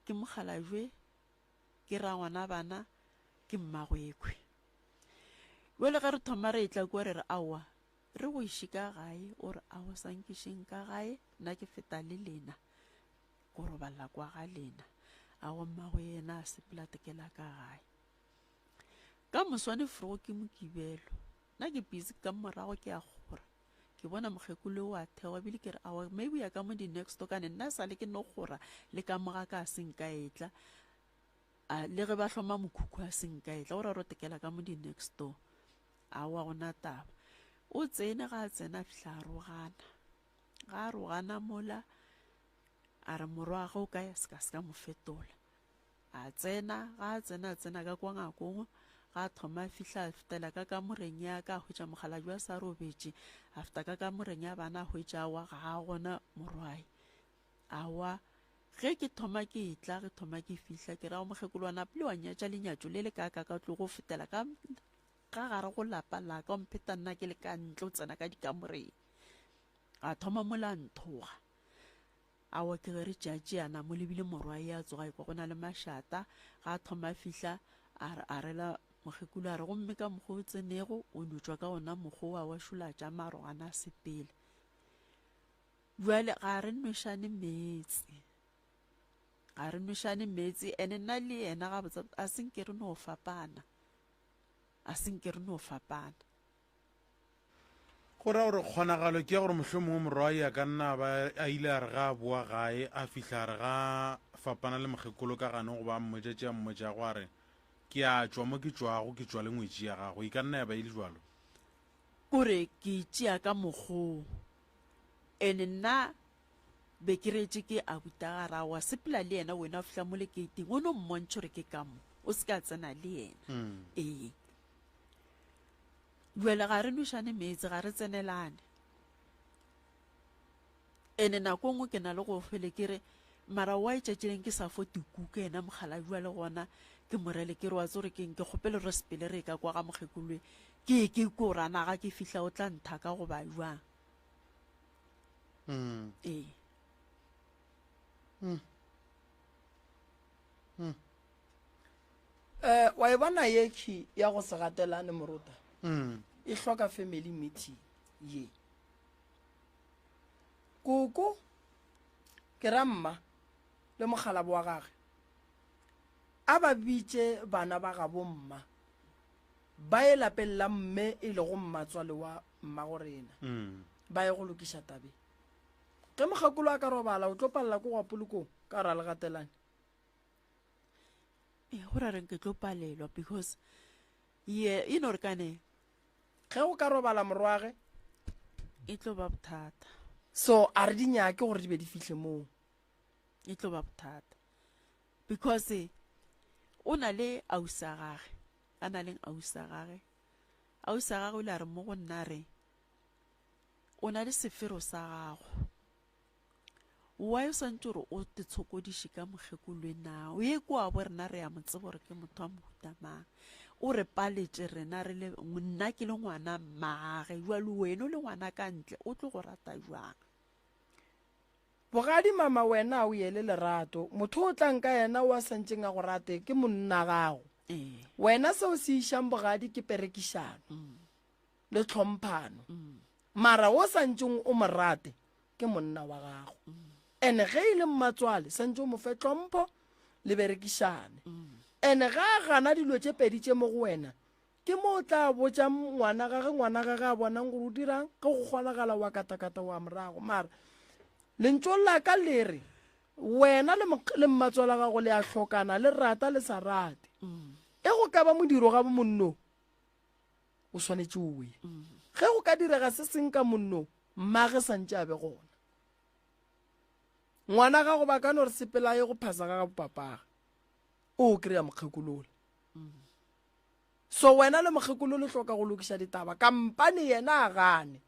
ke mokgalajwe ke ra ngwana bana ke mmagwekwe. Jwale ge re thoma re tla kwa re re aowa re go iše ka gae o re aowa sankišeng ka gae nna ke feta le lena go robala kwa ga lena aowa mmagwe yena a sepela tekela ka gae. Ka moswane forogo ke mokibelo nna ke busy ka morago ke a gora ke bona mokgekolo wa thewa bile ke re awa maybe ya ka mo di next door kane nna sa le ke no gora le ka moga ka seng ka etla le ge ba hloma mokhukhu a seng ka etla o ra rotekela ka mo di next door awa gona taba o tsene ga tsena fihla ga rogana mola a re morwaga o ka ya ska mo fetola a tsena ka kwa ngakong ga thoma fihla fetela ka moreng ya ka hwetša mogala jwa sa robetše a feta ka moreng ya bana hwetša wa ga gona morwai awa ge ke thoma ke fihla ke ra go mokgekolwana pele wa nyatša lenyatšo le le ka tlo go fetela ka gare go lapa la ka o mpheta nna ke le ka ntle o tsena ka dikamoreng a thoma mola nthoga awa ke ge re tšeatšeana mo lebile morwai ya tsoga e kwa go na le mašata ga thoma fihla a rela mokgekolo a re gomme ka mokgwa o tsenego o notšwa ka ona mokgwa wa šula tša marogana a sepele. Jwale ga re nwešane meetse ene nna le yena ga botsa a senke re no fapana go ra gore kgonagalo ke ya gore mohlomongwe morwai a ka nna a ile a re ga a boa gae a fihla a re ga fapana le mokgekolo ka gane go ba mmotša go a re ke a tšwa mo ke tšwa le ngwetši ya gago e ka nna ya ba ile jalo kore ke tšea ka mokgoo ene nna be ke retse ke a buta gara wa sepela le yena wena o fihla mo lekeiting o no mmontšho re ke ka mo o se ka tsena le yena ee. Jwale ga re nwešane meetse ga re tsenelane ene nako ngwe ke na le go fele ke re mara wa itšatšeleng ke sa fo tikuka ena mogala jwale gona ke morele ke re wa tsore ke kgopele re sepele re ka kwa ga mokgekolwe ke koranaga ke fihla o tla nthaka go ba jwang ee. Wa e bona yekhi ya go se gatelane moruta e hloka family meeting ye koko ke ra mma le mogala wa gage a ba bitše bana ba ga bomma ba e lapella mme e le go mmatswale wa mma go rena ba ye go lokiša tabe ge mokgekolo a ka robala o tlo palela ko gwa polokong ka ra le gatelane go ra reng ke tlo palelwa because ye re kane ge o ka robala morwage e tlo ba bothata so a re dinyake gore di be di fihle moo e tlo ba bothata because o na le ausa gage ausa gage o ile a re mo go nna re o na le sefero sa gago wa yo santse gore o te tshokodiše ka mokgekolwe na o ye kwa bo rena re ya motse gore ke motho wa mohutamang o re paletše rena re le nna ke le ngwana mmagage jwale wena o le ngwana ka ntle o tlo go rata jwang bogadi mama wena o yele lerato motho o tlang ka yena wa santseng a go rate ke monna gago wena seo se išang bogadi ke perekišano le tlhomphano mara o santseng o mo rate ke monna wa gago ene ge e le mmatswale santse o mo fe tlhompho le berekišane ene ga a gana dilo tše pedi tše mo go wena ke mo o tla botša ngwana gage a bonang gore o dirang ge go kgonagala wa katakata wa morago mara lentso la ka le re wena le mmatswala gago le a hlokana le rata le sa rate e go ka ba modiro ga bo monno o swanetše o we ge go ka direga se seng ka monno mmage santse a be gona ngwana gago ba ka no re sepela ye go phasa ga bopapaga o kry-a mokgekolola so wena le mokgekolo le hloka go lokiša ditaba kampane yena a gane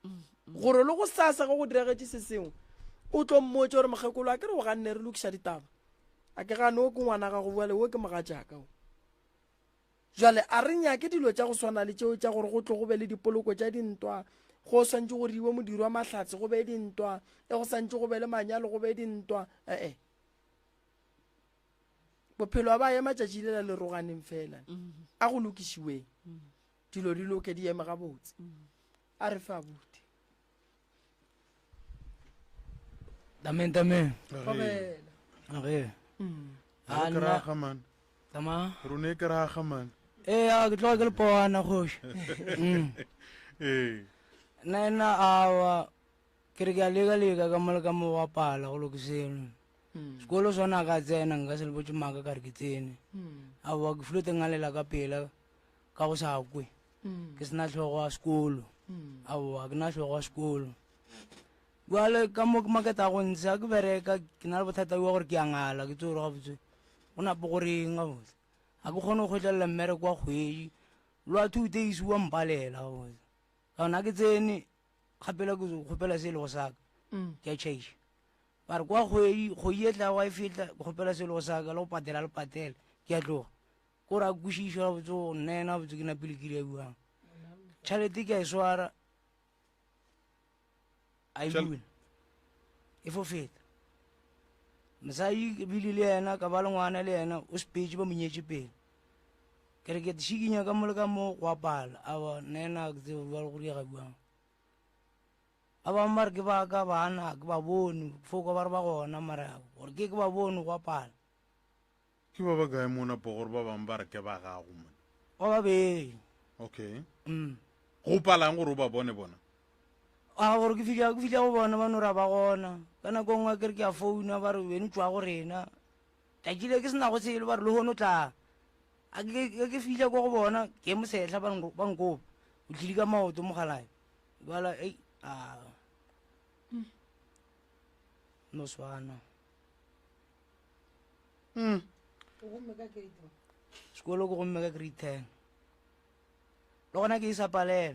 gore le go sasa go diregetše se sengwe o tlo mmotse gore mokgekolo a ke re o ganne re lokiša ditaba a ke gane o ke ngwana ga go bua le o ke moga jaaka o jale a re nyake dilo tša go swana le tšeo tša gore go tlo go be le dipoloko tša dintwa go swantse go riwe modiri wa mahlatse go be dintwa go swantse go be le manyalo go be dintwa bophelo a ba ema tšatši lela le roganeng fela a go lokišiweng dilo di loke di eme gabotse a re fa abuti Tamen. Okay. Keraga man. Tama. Rone keraga man. A ke tloga ke le poana kgoši. Nna awa ke re ke a leka ka mola ka mo wa pala go lokiseno. Sekolo sona ka tsena nka se le botse maka ka re ke tsene. Awa ke filo tengalela ka pela ka go sa kwe. Ke sena tlhogo wa sekolo. Awa ke na tlhogo wa sekolo. Wale ka mo ke maketa go ntse ke bereka ke na le bothata wa gore ke a ngala ke tsore gabotse go napo gore eng gabotse a ke kgone go kgotlelela mmere kwa kgwedi lwa thute isiwa mpalela gabotse ka ona ke tsene gapela ke kgopela se le go saka ke a change ba re kwa kgwedi go yetla wa fitla kgopela se le go saka le go patela ke a tloga gore a kwešišwa gabotse go nnena gabotse ke napele ke le buang tšhalete ke a e swara I will. If of it. Masai Billiana, Cavalona, Lena, or speech by Minyachipe. Can I get Shiginya Gamulgamo, Wapal, our Nena, the Valguria. Our Markiva Gavana, Gabon, Fogabarbago, Namara, or Gigabon, Wapal. Kiva Gaimuna Porba and Barcabaga woman. Oh, be. Okay. Rupalango Ruba Bonabona. Gore ke fila go bona ba no ra ba gona kana go ngwa ke re ke a founa ba re wena tswa go rena tajile ke sena go tsele ba re le hono tla a ke fila go bona ke mo setla ba ngo o tlile ka maoto mo galae bala no swana sekolo go gomme ka grade 10 le gona ke isa palela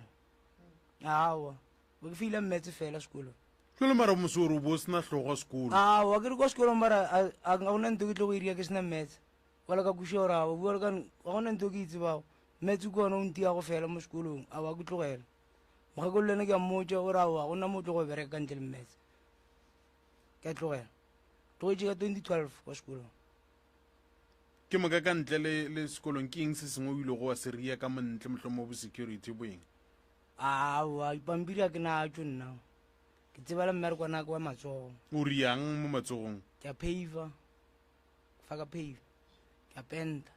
awa we feel metse fela sekolo Tlo mara mosoro bo sna hlogo sekolo wa ke re go sekolo mara a ga ona ntwe ke tlo go iria ke sna metse wala ka kushora wa bua ka ga ona ntwe ke itse ba metse go ona unti ya go fela mo sekolong a wa ke tlogela mo ga go lena ke a motse go ra wa ona mo tlo go bereka ntle le metse ke tlogela to je ka 2012 go sekolong ke moka ka ntle le sekolong ke eng se sengwe o ile go wa seria ka montle mohlomo bo security boeng wa ipampiri a ke na tšo nna ke tsebala mmereko wa nako wa matsogo o riang mo matsogong ke a pava fa ka pave ke a penta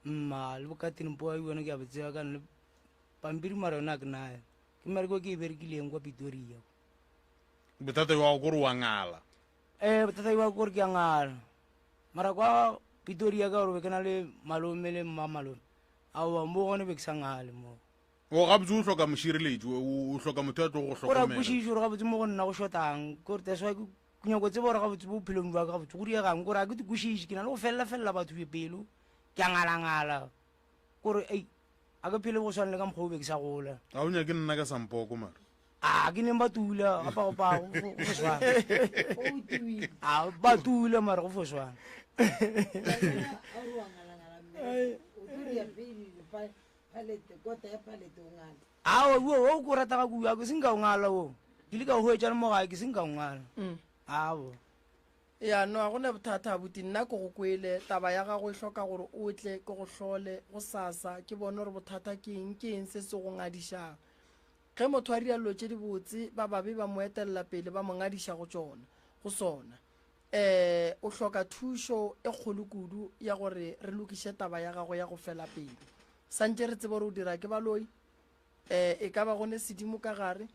mma le bokatene po a ione ke a botseba ka le pampiri mara yona ke nayo ke mmereko ke e berekileng kwa Pretoria bothata wa gore wa ngala bothata wa gore ke a ngala mara kwa Pretoria ka gore ke na le malome le mma malome awa mo gone be ke sa ngale mo o ga botse o hloka mošireletši o hloka motho a tlo go hlokomela gore kwešišo gore ga botse mo go nna go shotang gore that's why ke nyako tseba gore ga botse bophelong ba ka ga botse go diegang gore a ke di kwešiše ke na le go felela batho pelo ke a ngala gore a ke phele go swane le ka mokgwa o be ke sa gola a o nyake nna ka sampoko mara ke neng ba tula gapagopago go foswana ba tula mara go foswana wo ko rata ka kua ke seng ka o ngala o ke le ka o hwetša le mogae ke seng ka o ngala ao ya no a gona bothata abuti nna ko go kwele taba ya gago e hloka gore o tle ke go hlole go sasa ke bone gore bothata ke eng se se go ngadišang ge motho a rialo tše di botse ba babe ba mo etelela pele ba mo ngadiša go sona o hloka thušo e kgolo kudu ya gore re lokiše taba ya gago ya go fela pele santse re tsebe gore o dira ke baloi e ka ba gone sedimo ka gare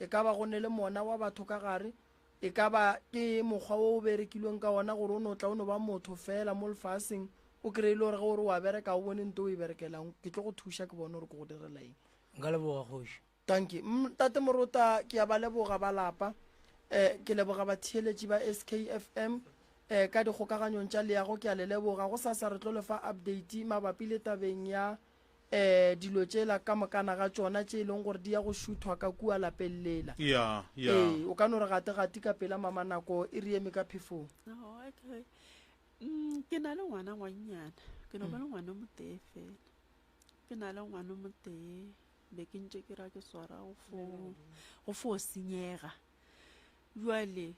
e ka ba gone le mona wa batho ka gare e ka ba ke mokgwa o berekilweng ka ona gore o no tla o no ba motho fela mo lefaseng o kry-ile gore ge ore wa bereka o bone nto o e berekelang ke tlo go thuša ke bone gore ke go direla eng nka leboga kgoši tanki tate morota ke ya ba leboga ba lapa ke leboga batheeletši ba SKFM ka dikgokaganyong tša leago ke a le leboga go sasa re tlo lefa update mabapi le tabeng ya dilo tsela ka mokana ga tsona tse e leng gore di ya go šuthwa ka kua lapeng lela ya o ka no re gate-gate ka pela mama nako e re eme ka phefong ke na le ngwana ngwannyana ke no ba le ngwana mo tee fela ke na le ngwana mo tee be ke ntse ke ra ke swara go fo senyega jwale